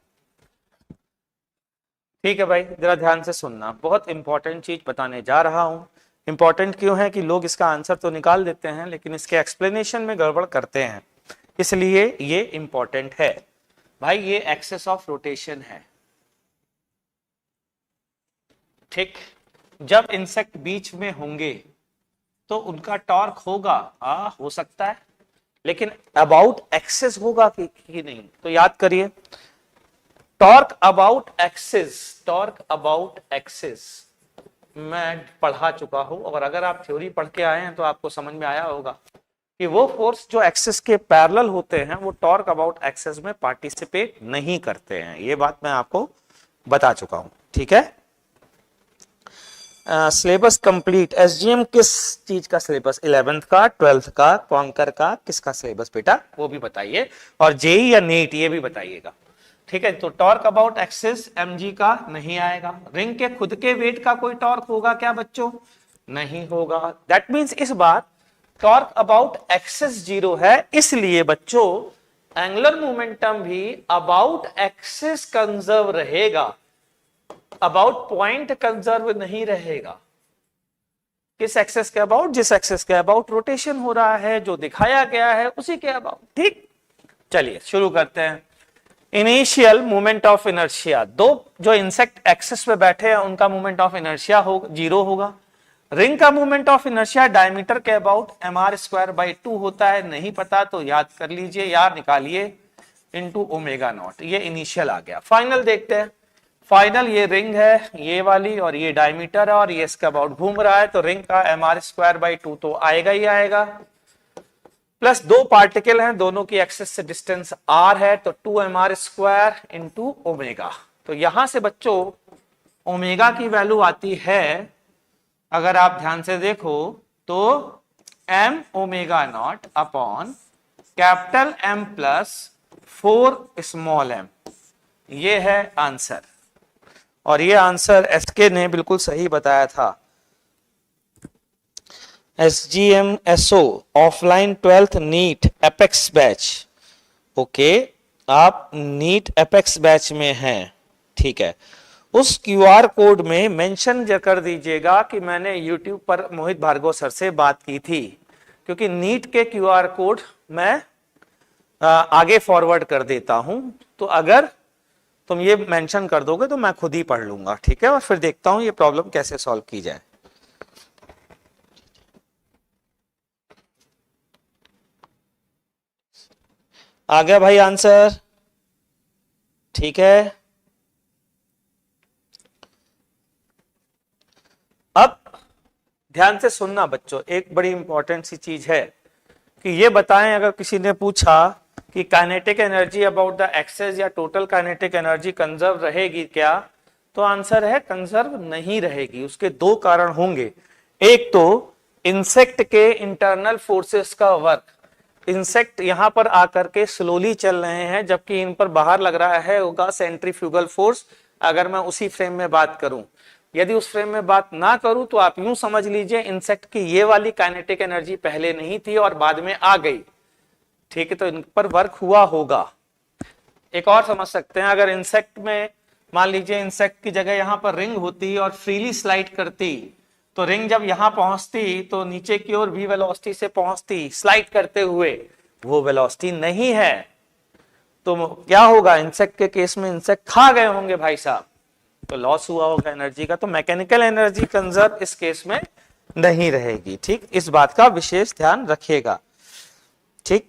ठीक है भाई, जरा ध्यान से सुनना, बहुत इंपॉर्टेंट चीज बताने जा रहा हूं। इंपॉर्टेंट क्यों है कि लोग इसका आंसर तो निकाल देते हैं लेकिन इसके एक्सप्लेनेशन में गड़बड़ करते हैं, इसलिए ये इंपॉर्टेंट है भाई। ये एक्सेस ऑफ रोटेशन है, ठीक। जब इंसेक्ट बीच में होंगे तो उनका टॉर्क होगा, हो सकता है, लेकिन अबाउट एक्सिस होगा कि नहीं? तो याद करिए, torque about axis, torque about axis मैं पढ़ा चुका हूं, और अगर आप थ्योरी पढ़ के आए हैं तो आपको समझ में आया होगा कि वो फोर्स जो एक्सिस के पैरेलल होते हैं वो टॉर्क अबाउट एक्सिस में पार्टिसिपेट नहीं करते हैं। ये बात मैं आपको बता चुका हूं, ठीक है। Syllabus complete. SGM किस चीज का सिलेबस? 11th का, 12th का, कॉन्कर का, किसका सिलेबस बेटा वो भी बताइए, और जेई या नीट ये भी बताइएगा, ठीक है। तो टॉर्क अबाउट एक्सिस mg का नहीं आएगा। रिंग के खुद के वेट का कोई टॉर्क होगा क्या बच्चों? नहीं होगा। दैट मींस इस बार टॉर्क अबाउट एक्सिस 0 है, इसलिए बच्चों एंगुलर मोमेंटम भी अबाउट एक्सिस कंजर्व रहेगा, अबाउट पॉइंट कंजर्व नहीं रहेगा। किस एक्सेस के अबाउट? जिस एक्सेस के अबाउट रोटेशन हो रहा है, जो दिखाया गया है उसी के अबाउट, ठीक। चलिए शुरू करते हैं। इनिशियल मोमेंट ऑफ इनर्शिया, दो जो इंसेक्ट एक्सेस पे बैठे हैं उनका मोमेंट ऑफ इनर्शिया हो 0 होगा। रिंग का मोमेंट ऑफ इनर्शिया डायमीटर के अबाउट mr²/2 होता है, नहीं पता तो याद कर लीजिए या निकालिए, इनटू ओमेगा नॉट। ये इनिशियल आ गया। फाइनल देखते हैं। फाइनल ये रिंग है ये वाली, और ये डायमीटर है, और ये इसके अबाउट घूम रहा है, तो रिंग का mr² तो आएगा ही आएगा, प्लस दो पार्टिकल हैं, दोनों की एक्सिस से डिस्टेंस r है, तो 2mr² इंटू ओमेगा। तो यहां से बच्चों ओमेगा की वैल्यू आती है, अगर आप ध्यान से देखो तो m omega naught upon capital M plus 4 small m, ये है आंसर। और ये आंसर SK ने बिल्कुल सही बताया था। SGM SO offline 12th NEET Apex batch, okay, आप नीट एपेक्स बैच में हैं, ठीक है। उस QR कोड में मेंशन कर दीजिएगा कि मैंने YouTube पर मोहित भार्गव सर से बात की थी, क्योंकि नीट के QR कोड मैं आगे फॉरवर्ड कर देता हूं, तो अगर तुम ये मेंशन कर दोगे तो मैं खुद ही पढ़ लूंगा, ठीक है, और फिर देखता हूं ये प्रॉब्लम कैसे सॉल्व की जाए। आ गया भाई आंसर, ठीक है। अब ध्यान से सुनना बच्चों, एक बड़ी इंपॉर्टेंट सी चीज है कि ये बताएं, अगर किसी ने पूछा कि kinetic energy about the axis या टोटल काइनेटिक एनर्जी कंजर्व रहेगी क्या, तो आंसर है कंजर्व नहीं रहेगी। उसके दो कारण होंगे। एक तो इंसेक्ट के इंटरनल फोर्सेस का वर्क, इंसेक्ट यहां पर आकर के स्लोली चल रहे हैं, जबकि इन पर बाहर लग रहा है होगा सेंट्रीफ्यूगल फोर्स। अगर मैं उसी फ्रेम में बात करूं, यदि उस फ्रेम में बात ना करूं तो आप यूं समझ लीजिए इंसेक्ट की ये वाली काइनेटिक एनर्जी पहले नहीं थी और बाद में आ गई, ठीक है, तो इन पर वर्क हुआ होगा। एक और समझ सकते हैं, अगर इंसेक्ट में मान लीजिए इंसेक्ट की जगह यहां पर रिंग होती और फ्रीली स्लाइड करती, तो रिंग जब यहां पहुंचती तो नीचे की ओर भी वेलोसिटी से पहुंचती स्लाइड करते हुए, वो वेलोसिटी नहीं है। तो क्या होगा, इंसेक्ट के केस में इंसेक्ट खा गए होंगे भाई साहब, तो लॉस हुआ होगा एनर्जी का। तो मैकेनिकल एनर्जी कंजर्व इस केस में नहीं रहेगी। ठीक, इस बात का विशेष ध्यान रखिएगा। ठीक,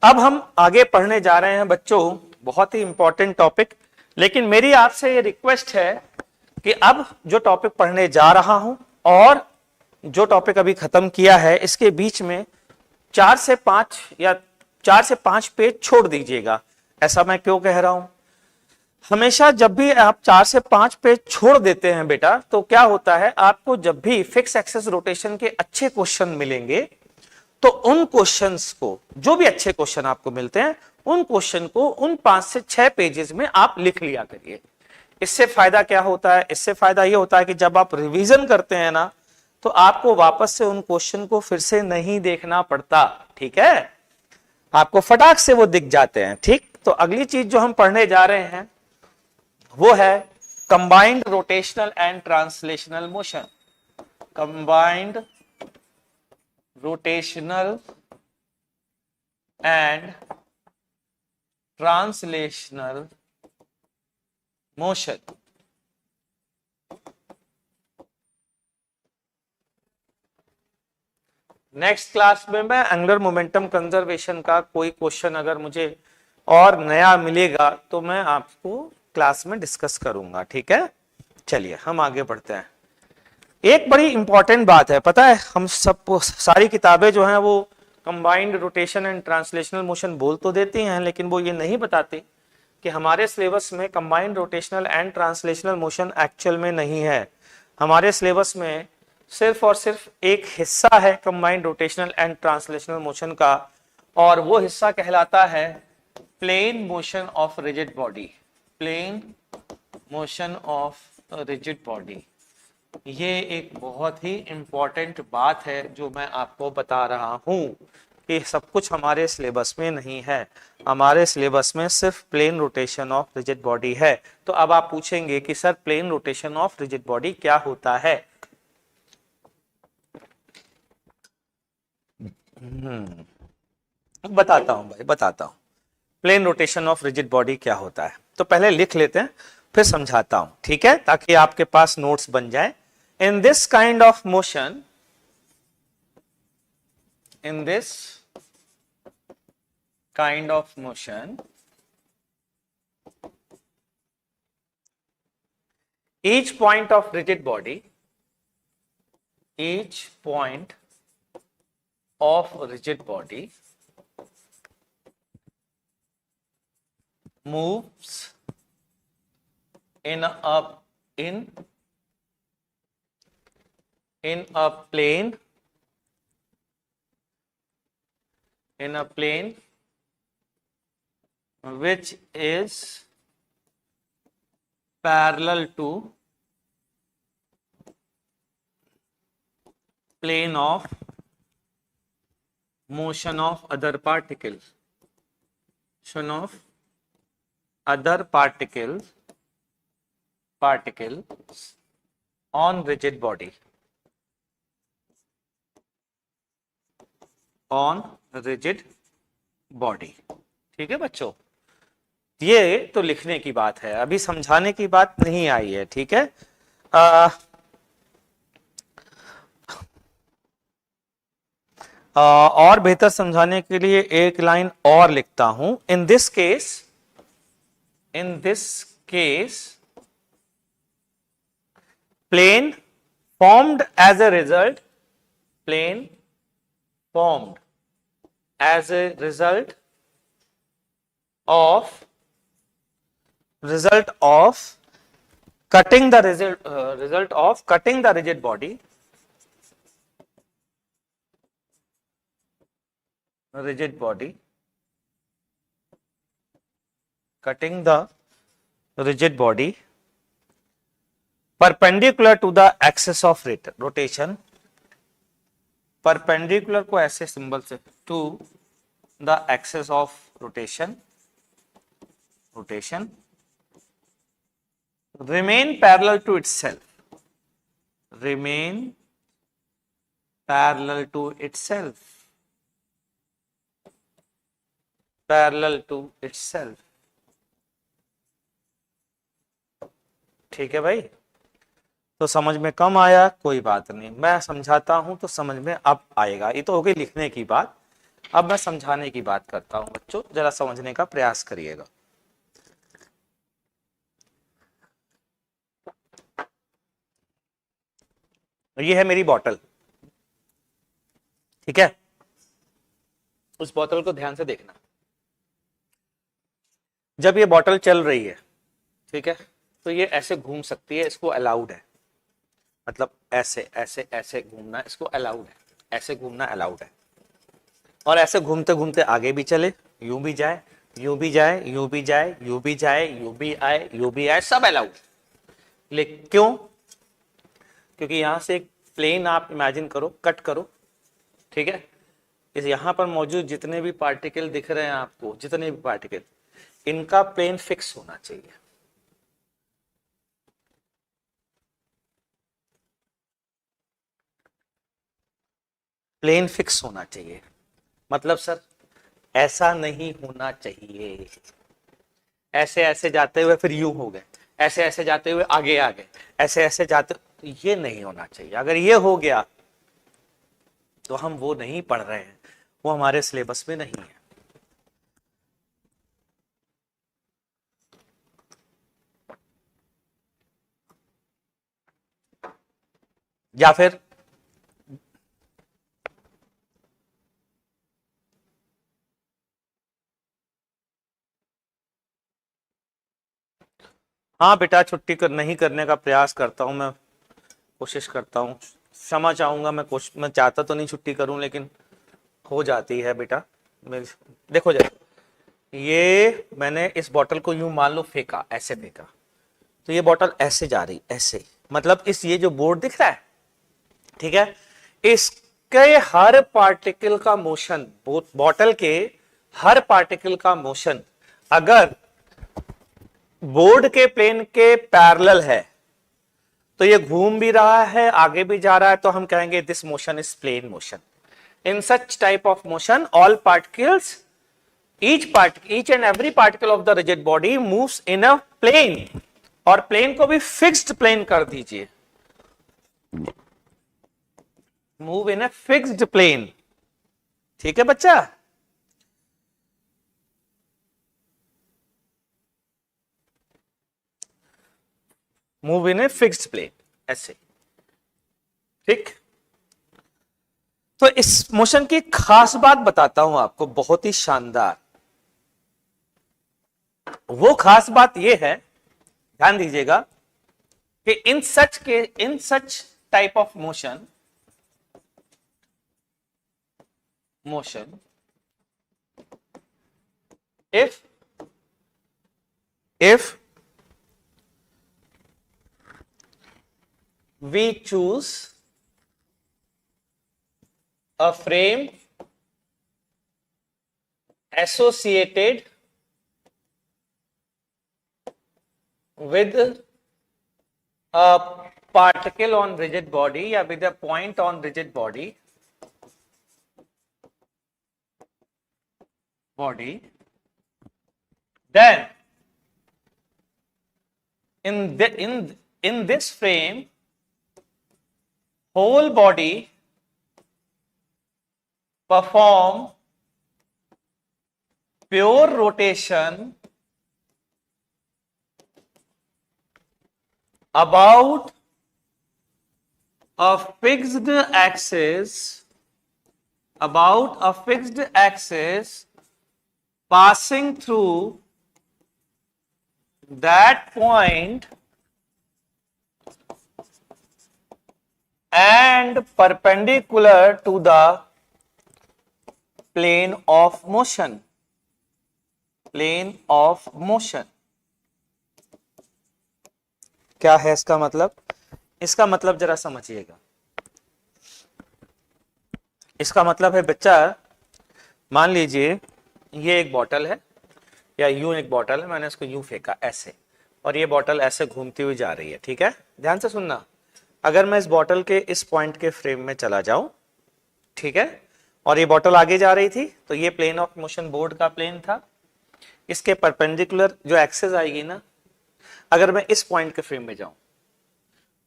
अब हम आगे पढ़ने जा रहे हैं बच्चों, बहुत ही इंपॉर्टेंट टॉपिक। लेकिन मेरी आपसे ये रिक्वेस्ट है कि अब जो टॉपिक पढ़ने जा रहा हूं और जो टॉपिक अभी खत्म किया है, इसके बीच में 4 से 5 पेज छोड़ दीजिएगा। ऐसा मैं क्यों कह रहा हूं, हमेशा जब भी आप 4 से 5 पेज छोड़ देते हैं बेटा, तो क्या होता है, आपको जब भी फिक्स एक्सिस रोटेशन के अच्छे क्वेश्चन मिलेंगे, तो उन क्वेश्चंस को, जो भी अच्छे क्वेश्चन आपको मिलते हैं, उन क्वेश्चन को उन 5 से 6 पेजेस में आप लिख लिया करिए। इससे फायदा क्या होता है, इससे फायदा यह होता है कि जब आप रिवीजन करते हैं ना, तो आपको वापस से उन क्वेश्चन को फिर से नहीं देखना पड़ता। ठीक है, आपको फटाक से वो दिख जाते हैं। ठीक, तो अगली चीज जो हम पढ़ने जा रहे हैं वो है combined rotational and translational motion. Combined rotational and translational motion. Next class में मैं एंगुलर मोमेंटम कंजर्वेशन का कोई क्वेश्चन अगर मुझे और नया मिलेगा तो मैं आपको क्लास में डिस्कस करूंगा। ठीक है, चलिए हम आगे बढ़ते हैं। एक बड़ी इंपॉर्टेंट बात है, पता है, हम सब सारी किताबें जो हैं वो combined rotation and translational motion बोल तो देती हैं, लेकिन वो ये नहीं बताती कि हमारे सिलेबस में combined rotational and translational motion actual में नहीं है। हमारे सिलेबस में सिर्फ और सिर्फ एक हिस्सा है combined rotational and translational motion का, और वो हिस्सा कहलाता है plane motion of rigid body. Plane motion of rigid body, ये एक बहुत ही इंपॉर्टेंट बात है जो मैं आपको बता रहा हूं कि सब कुछ हमारे सिलेबस में नहीं है। हमारे सिलेबस में सिर्फ plane rotation of rigid body है। तो अब आप पूछेंगे कि sir plane rotation of rigid body क्या होता है? बताता हूं भाई, बताता हूं plane rotation of rigid body क्या होता है। तो पहले लिख लेते हैं फिर समझाता हूं, ठीक है, ताकि आपके पास नोट्स बन जाए। In this kind of motion, in this kind of motion, each point of rigid body, each point of rigid body moves in a plane, in a plane which is parallel to plane of motion of other particles, motion of other particles on rigid body, on rigid body. ठीक है बच्चों, ये तो लिखने की बात है, अभी समझाने की बात नहीं आई है। ठीक है, और बेहतर समझाने के लिए एक लाइन और लिखता हूं। In this case plane formed as a result, plane formed as a result of cutting the result of cutting the rigid body, cutting the rigid body perpendicular to the axis of rotation, perpendicular को ऐसे symbol से to the axis of rotation remain parallel to itself, remain parallel to itself, parallel to itself। ठीक है भाई, तो समझ में कम आया कोई बात नहीं, मैं समझाता हूं तो समझ में अब आएगा। ये तो हो गई लिखने की बात, अब मैं समझाने की बात करता हूं। बच्चों जरा समझने का प्रयास करिएगा। ये है मेरी बॉटल, ठीक है, उस बोतल को ध्यान से देखना। जब ये बोतल चल रही है, ठीक है, तो ये ऐसे घूम सकती है, इसको अलाउड है, मतलब ऐसे ऐसे ऐसे घूमना इसको अलाउड है, ऐसे घूमना अलाउड है। और ऐसे घूमते घूमते आगे भी चले, यूं भी जाए, यूं भी जाए, यूं भी जाए, यूं भी जाए, यूं भी आए, यूं भी आए, सब अलाउड। लेकिन क्यों? क्योंकि यहां से एक प्लेन आप इमेजिन करो, कट करो, ठीक है, इस यहां पर मौजूद जितने भी पार्टिकल दिख रहे हैं आपको, जितने भी पार्टिकल, इनका प्लेन फिक्स होना चाहिए। प्लेन फिक्स होना चाहिए, मतलब सर ऐसा नहीं होना चाहिए, ऐसे ऐसे जाते हुए फिर यूं हो गए, ऐसे ऐसे जाते हुए आगे आ गए, ऐसे ऐसे जाते, तो ये नहीं होना चाहिए। अगर ये हो गया तो हम वो नहीं पढ़ रहे हैं, वो हमारे सिलेबस में नहीं है। या फिर हाँ बेटा, छुट्टी नहीं करने का प्रयास करता हूं मैं, कोशिश करता हूं, क्षमा चाहूंगा मैं, मैं चाहता तो नहीं छुट्टी करूं, लेकिन हो जाती है बेटा। देखो जरा, ये मैंने इस बोतल को यूं मान लो फेंका, ऐसे फेंका, तो ये बोतल ऐसे जा रही, ऐसे, मतलब इस ये जो बोर्ड दिख रहा है, ठीक है, इसके हर पार्टिकल का मोशन, बोतल के हर पार्टिकल का मोशन अगर बोर्ड के प्लेन के पैरेलल है, तो ये घूम भी रहा है, आगे भी जा रहा है, तो हम कहेंगे this motion is plane motion. In such type of motion all particles, each and every particle of the rigid body moves in a plane, और प्लेन को भी फिक्स्ड प्लेन कर दीजिए, move in a fixed plane. ठीक है बच्चा, move in a fixed plane, ऐसे, ठीक। तो इस मोशन की खास बात बताता हूं आपको, बहुत ही शानदार। वो खास बात यह है, ध्यान दीजिएगा, कि in such type of motion if we choose a frame associated with a particle on rigid body or with a point on rigid body, then in this frame whole body perform pure rotation about a fixed axis, passing through that point and perpendicular to the plane of motion. क्या है इसका मतलब? इसका मतलब जरा समझिएगा। इसका मतलब है बच्चा, मान लीजिए ये एक बॉटल है या यूं एक बॉटल है, मैंने इसको यूं फेंका ऐसे, और ये बॉटल ऐसे घूमती हुई जा रही है, ठीक है, ध्यान से सुनना। अगर मैं इस बॉटल के इस पॉइंट के फ्रेम में चला जाऊं, ठीक है, और ये बॉटल आगे जा रही थी, तो ये प्लेन ऑफ मोशन बोर्ड का प्लेन था, इसके परपेंडिकुलर जो एक्सेस आएगी ना, अगर मैं इस पॉइंट के फ्रेम में जाऊं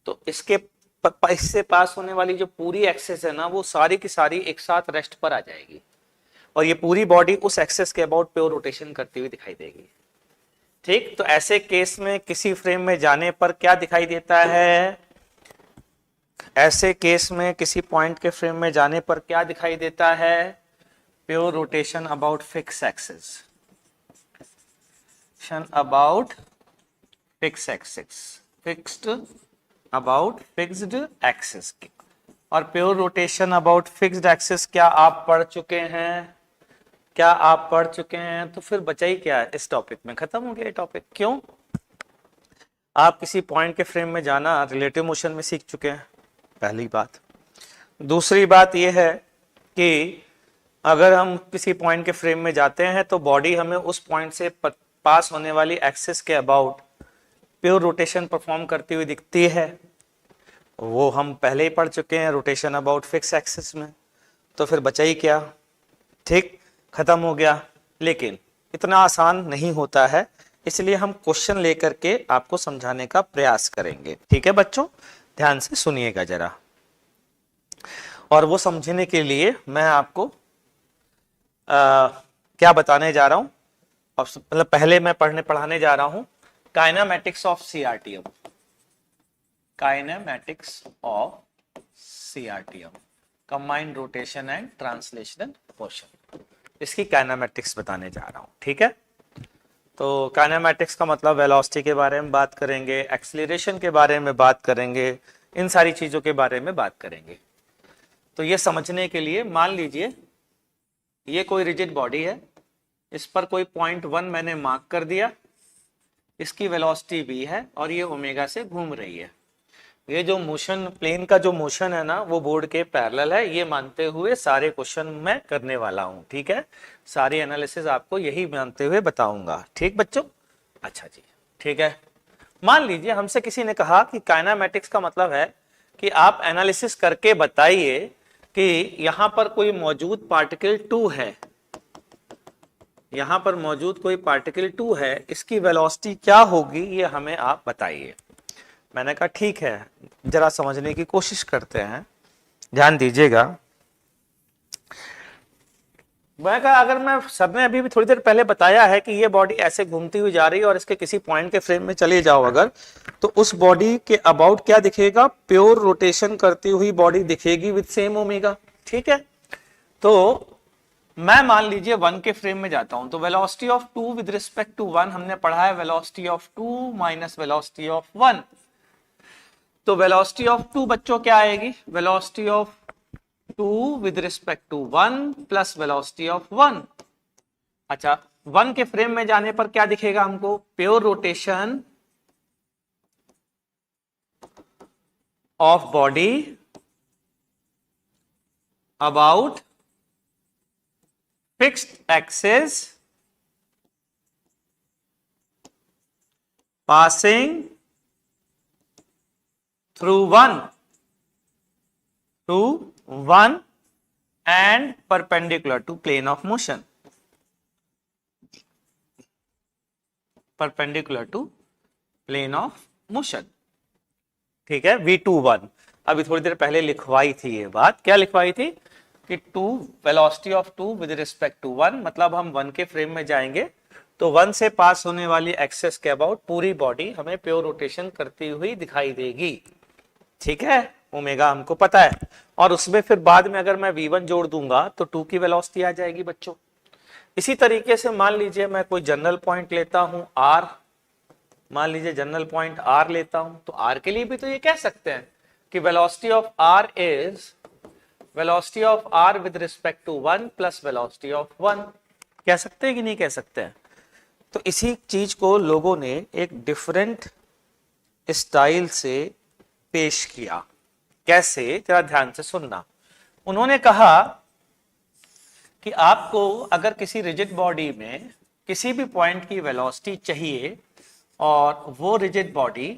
तो इससे पास होने वाली जो पूरी एक्सेस है ना, वो सारी की सारी एक साथ रेस्ट पर आ जाएगी, और ये पूरी बॉडी उस एक्सेस के अबाउट प्योर रोटेशन करती हुई दिखाई देगी। ठीक, तो ऐसे केस में किसी फ्रेम में जाने पर क्या दिखाई देता है, ऐसे केस में किसी पॉइंट के फ्रेम में जाने पर क्या दिखाई देता है, pure rotation about fix axis, about fix axis, fixed about fixed axis. और pure rotation about fixed axis क्या आप पढ़ चुके हैं, क्या आप पढ़ चुके हैं? तो फिर बचा ही क्या है इस टॉपिक में, खत्म हो गया ये टॉपिक। क्यों? आप किसी पॉइंट के फ्रेम में जाना रिलेटिव मोशन में सीख चुके हैं, पहली बात। दूसरी बात यह है कि अगर हम किसी पॉइंट के फ्रेम में जाते हैं तो बॉडी हमें उस पॉइंट से पास होने वाली एक्सिस के अबाउट प्योर रोटेशन परफॉर्म करती हुई दिखती है, वो हम पहले ही पढ़ चुके हैं रोटेशन अबाउट फिक्स एक्सिस में। तो फिर बचा ही क्या, ठीक, खत्म हो गया। लेकिन इतना आसान नहीं होता है, इसलिए हम क्वेश्चन लेकर के आपको समझाने का प्रयास करेंगे। ठीक है बच्चों, ध्यान से सुनिएगा जरा। और वो समझने के लिए मैं आपको क्या बताने जा रहा हूं, मतलब पहले मैं पढ़ाने जा रहा हूं kinematics of CRTM, kinematics of CRTM, combined rotation and translational motion, इसकी काइनेमैटिक्स बताने जा रहा हूं। ठीक है, तो काइनेमैटिक्स का मतलब वेलोसिटी के बारे में बात करेंगे, एक्सीलरेशन के बारे में बात करेंगे, इन सारी चीजों के बारे में बात करेंगे। तो ये समझने के लिए मान लीजिए ये कोई रिजिड बॉडी है, इस पर कोई पॉइंट 1 मैंने मार्क कर दिया, इसकी वेलोसिटी v है और ये ओमेगा से घूम रही है। ये जो मोशन, प्लेन का जो मोशन है ना, वो बोर्ड के पैरेलल है, ये मानते हुए सारे क्वेश्चन मैं करने वाला हूं। ठीक है, सारी एनालिसिस आपको यही मानते हुए बताऊंगा। ठीक बच्चों, अच्छा जी, ठीक है। मान लीजिए हमसे किसी ने कहा कि काइनेमैटिक्स का मतलब है कि आप एनालिसिस करके बताइए कि यहां पर कोई मौजूद पार्टिकल 2 है, यहां पर मौजूद कोई पार्टिकल 2 है, इसकी वेलोसिटी क्या होगी ये हमें आप बताइए। मैंने कहा ठीक है, जरा समझने की कोशिश करते हैं, ध्यान दीजिएगा। मैं कहा अगर मैं सर ने अभी भी थोड़ी देर पहले बताया है कि ये बॉडी ऐसे घूमती हुई जा रही है और इसके किसी पॉइंट के फ्रेम में चले जाओ अगर, तो उस बॉडी के अबाउट क्या दिखेगा, प्योर रोटेशन करती हुई बॉडी दिखेगी विद सेम ओमेगा। ठीक है, तो मैं मान लीजिए 1 के फ्रेम में जाता हूं, तो velocity of 2 with respect to 1 हमने पढ़ा है velocity of 2 minus velocity of 1। तो वेलोसिटी ऑफ 2 बच्चों क्या आएगी, velocity of 2 with respect to 1 plus velocity of 1। अच्छा, 1 के फ्रेम में जाने पर क्या दिखेगा हमको, pure rotation of body about fixed axis passing through 1 and perpendicular to plane of motion, perpendicular to plane of motion। ठीक है, V21 अभी थोड़ी देर पहले लिखवाई थी ये बात, क्या लिखवाई थी कि 2 velocity of 2 with respect to 1, मतलब हम 1 के फ्रेम में जाएंगे तो 1 से पास होने वाली एक्सेस के अबाउट पूरी बॉडी हमें प्योर रोटेशन करती हुई दिखाई देगी। ठीक है, ओमेगा हमको पता है, और उसमें फिर बाद में अगर मैं v1 जोड़ दूंगा तो 2 की वेलोसिटी आ जाएगी बच्चों। इसी तरीके से मान लीजिए मैं कोई जनरल पॉइंट लेता हूं r, मान लीजिए जनरल पॉइंट r लेता हूं, तो r के लिए भी तो ये कह सकते हैं कि velocity of r is velocity of r with respect to 1 plus velocity of 1, कह सकते हैं कि नहीं कह सकते हैं। तो इसी चीज को लोगों ने एक डिफरेंट स्टाइल से पेश किया। कैसे, जरा ध्यान से सुनना। उन्होंने कहा कि आपको अगर किसी रिजिड बॉडी में किसी भी पॉइंट की वेलोसिटी चाहिए और वो रिजिड बॉडी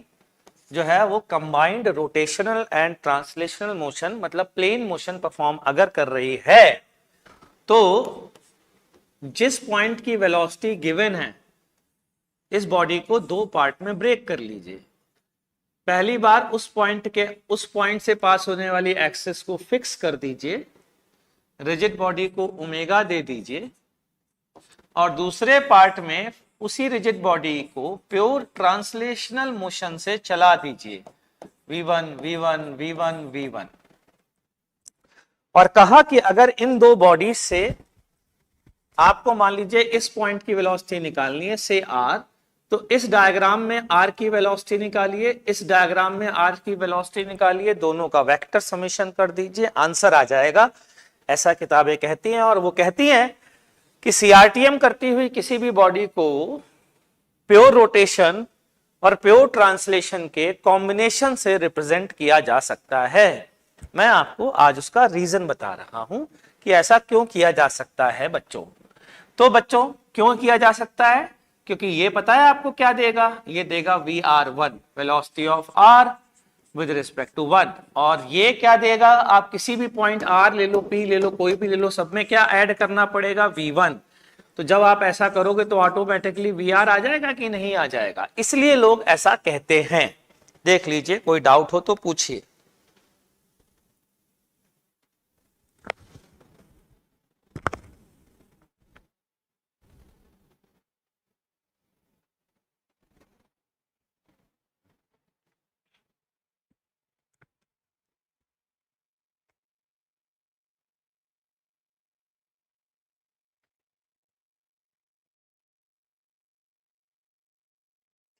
जो है वो combined rotational and translational motion मतलब प्लेन मोशन परफॉर्म अगर कर रही है, तो जिस पॉइंट की वेलोसिटी गिवन है इस बॉडी को दो पार्ट में ब्रेक कर लीजिए। पहली बार उस पॉइंट से पास होने वाली एक्सिस को फिक्स कर दीजिए, रिजिड बॉडी को ओमेगा दे दीजिए, और दूसरे पार्ट में उसी रिजिड बॉडी को प्योर ट्रांसलेशनल मोशन से चला दीजिए, v1 v1 v1 v1। और कहा कि अगर इन दो बॉडीज से आपको मान लीजिए इस पॉइंट की वेलोसिटी निकालनी है से r, तो इस डायग्राम में r की वेलोसिटी निकालिए, इस डायग्राम में r की वेलोसिटी निकालिए, दोनों का वेक्टर समेशन कर दीजिए, आंसर आ जाएगा। ऐसा किताबें कहती हैं। और वो कहती हैं कि सीआरटीएम करती हुई किसी भी बॉडी को प्योर रोटेशन और प्योर ट्रांसलेशन के कॉम्बिनेशन से रिप्रेजेंट किया जा सकता है। मैं आपको आज उसका रीजन बता रहा हूं कि ऐसा क्यों किया जा सकता है बच्चों। तो बच्चों क्यों किया जा सकता है, क्योंकि ये पता है आपको क्या देगा, ये देगा VR1 velocity of r with respect to 1, और ये क्या देगा, आप किसी भी पॉइंट r ले लो, p ले लो, कोई भी ले लो, सब में क्या ऐड करना पड़ेगा, v1। तो जब आप ऐसा करोगे तो ऑटोमेटिकली VR आ जाएगा कि नहीं आ जाएगा, इसलिए लोग ऐसा कहते हैं। देख लीजिए, कोई डाउट हो तो पूछिए।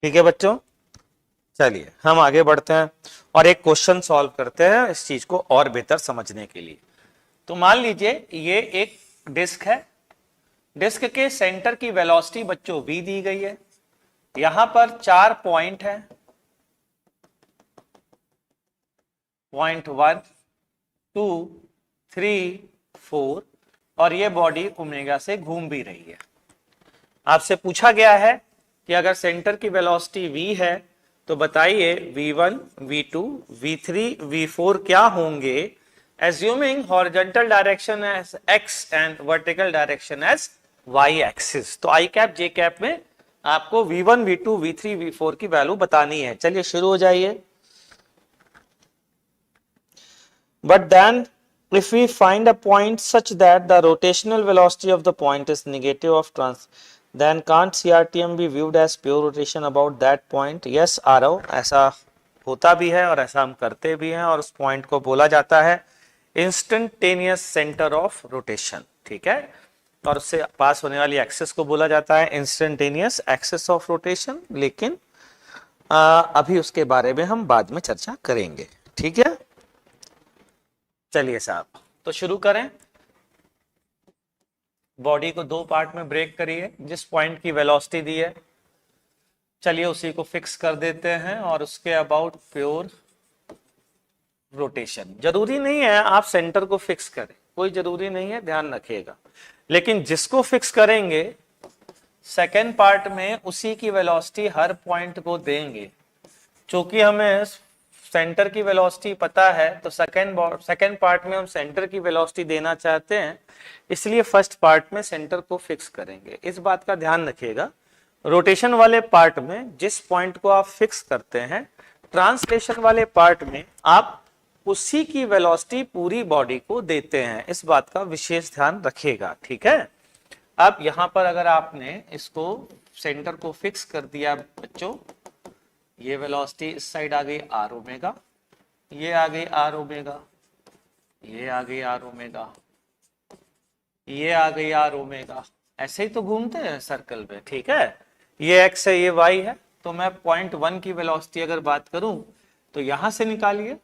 ठीक है बच्चों, चलिए हम आगे बढ़ते हैं और एक क्वेश्चन सॉल्व करते हैं इस चीज को और बेहतर समझने के लिए। तो मान लीजिए ये एक डिस्क है, डिस्क के सेंटर की वेलोसिटी बच्चों v दी गई है, यहां पर 4 पॉइंट है, पॉइंट 1 2 3 4, और ये बॉडी ओमेगा से घूम भी रही है। आपसे पूछा गया है कि अगर सेंटर की वेलोसिटी v है तो बताइए v1 v2 v3 v4 क्या होंगे, assuming horizontal direction as x and vertical direction as y axis. तो आई कैप जे कैप में आपको v1 v2 v3 v4 की वैल्यू बतानी है। चलिए शुरू हो जाइए। But then if we find a point such that the rotational velocity of the point is negative of then can't CRTM be viewed as pure rotation about that point? Yes Aarav, ऐसा होता भी है और ऐसा हम करते भी हैं, और उस पॉइंट को बोला जाता है इंस्टेंटेनियस सेंटर ऑफ रोटेशन। ठीक है, और उससे पास होने वाली एक्सिस को बोला जाता है इंस्टेंटेनियस एक्सिस ऑफ रोटेशन। लेकिन अभी उसके बारे में हम बाद में चर्चा करेंगे। ठीक है, चलिए साहब, तो शुरू करें। बॉडी को दो पार्ट में ब्रेक करिए, जिस पॉइंट की वेलोसिटी दी है चलिए उसी को फिक्स कर देते हैं, और उसके अबाउट प्योर रोटेशन। जरूरी नहीं है आप सेंटर को फिक्स करें, कोई जरूरी नहीं है, ध्यान रखिएगा। लेकिन जिसको फिक्स करेंगे सेकेंड पार्ट में उसी की वेलोसिटी हर पॉइंट को देंगे। चूंकि हमें सेंटर की वेलोसिटी पता है तो सेकेंड पार्ट में हम सेंटर की वेलोसिटी देना चाहते हैं, इसलिए फर्स्ट पार्ट में सेंटर को फिक्स करेंगे। इस बात का ध्यान रखिएगा। रोटेशन वाले पार्ट में जिस पॉइंट को आप फिक्स करते हैं, ट्रांसलेशन वाले पार्ट में आप उसी की वेलोसिटी पूरी बॉडी को देते हैं। इस बात का विशेष ध्यान रखिएगा। ठीक है, अब यहां पर अगर आपने इसको सेंटर को फिक्स कर दिया बच्चों, ये वेलोसिटी इस साइड आ गई आर ओमेगा, ये आ गई आर ओमेगा, ये आ गई आर ओमेगा, ये आ गई आर ओमेगा। ऐसे ही तो घूमते हैं सर्कल में। ठीक है, ये एक्स है, ये वाई है। तो मैं पॉइंट 1 की वेलोसिटी अगर बात करूं तो यहां से निकालिए,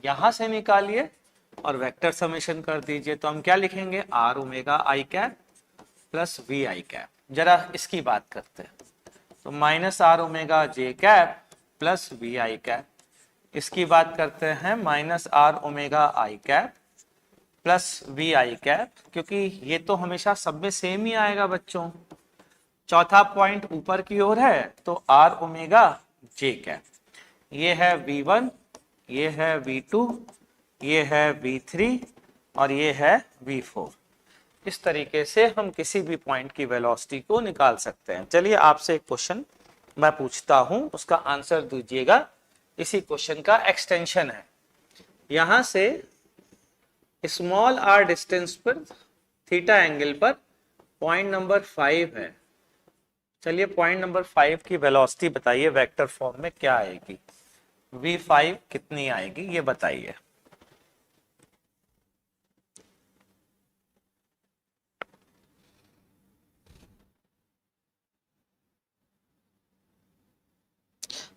यहां से निकालिए और वेक्टर समेशन कर दीजिए। तो हम क्या लिखेंगे, R omega I cap plus V I cap. जरा इसकी बात करते हैं, तो minus are omega J cap plus V I cap. इसकी बात करते हैं minus are omega I cap plus V I cap, क्योंकि ये तो हमेशा सब में सेम ही आएगा बच्चों। चौथा पॉइंट ऊपर की ओर है तो आर ओमेगा जे कैप। ये है V1, ये है V2, ये है V3 और ये है V4। इस तरीके से हम किसी भी पॉइंट की वेलोसिटी को निकाल सकते हैं। चलिए आपसे एक क्वेश्चन मैं पूछता हूं, उसका आंसर दीजिएगा। इसी क्वेश्चन का एक्सटेंशन है। यहां से स्मॉल r डिस्टेंस पर थीटा एंगल पर पॉइंट नंबर 5 है। चलिए पॉइंट नंबर 5 की वेलोसिटी बताइए, वेक्टर फॉर्म में क्या आएगी, v5 कितनी आएगी ये बताइए।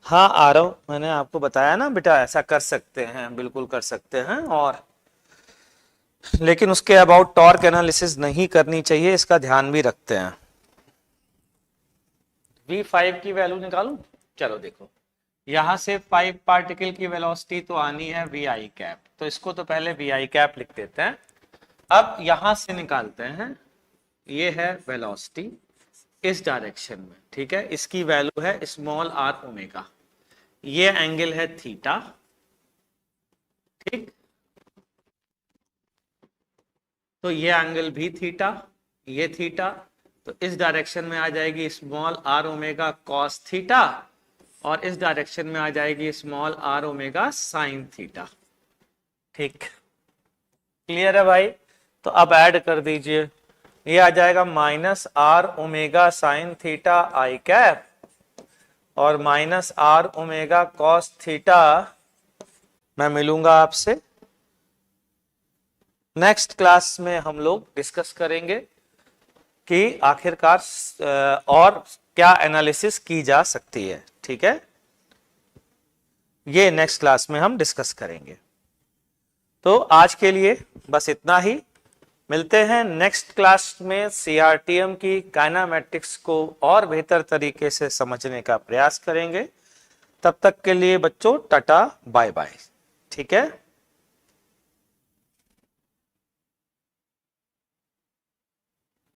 हाँ आरव, मैंने आपको बताया ना बेटा, ऐसा कर सकते हैं, बिल्कुल कर सकते हैं। और लेकिन उसके अबाउट टॉर्क एनालिसिस नहीं करनी चाहिए, इसका ध्यान भी रखते हैं। v5 की वैल्यू निकालूं? चलो देखो, यहां से 5 पार्टिकल की वेलोसिटी तो आनी है वी आई कैप, तो इसको तो पहले वी आई कैप लिख देते हैं। अब यहां से निकालते हैं, ये है वेलोसिटी इस डायरेक्शन में, ठीक है। इसकी वैल्यू है स्मॉल आर ओमेगा, ये एंगल है थीटा, ठीक। तो ये एंगल भी थीटा, ये थीटा, तो इस डायरेक्शन में आ जाएगी small r omega cos theta, और इस डायरेक्शन में आ जाएगी small r omega sine theta, ठीक। क्लियर है भाई? तो अब ऐड कर दीजिए, ये आ जाएगा minus are omega sine theta i cap और minus are omega cos theta. मैं मिलूंगा आपसे नेक्स्ट क्लास में, हम लोग डिस्कस करेंगे कि आखिरकार और क्या एनालिसिस की जा सकती है, ठीक है। ये नेक्स्ट क्लास में हम डिस्कस करेंगे। तो आज के लिए बस इतना ही, मिलते हैं नेक्स्ट क्लास में। सीआरटीएम की काइनेमेटिक्स को और बेहतर तरीके से समझने का प्रयास करेंगे। तब तक के लिए बच्चों टाटा बाय बाय, ठीक है।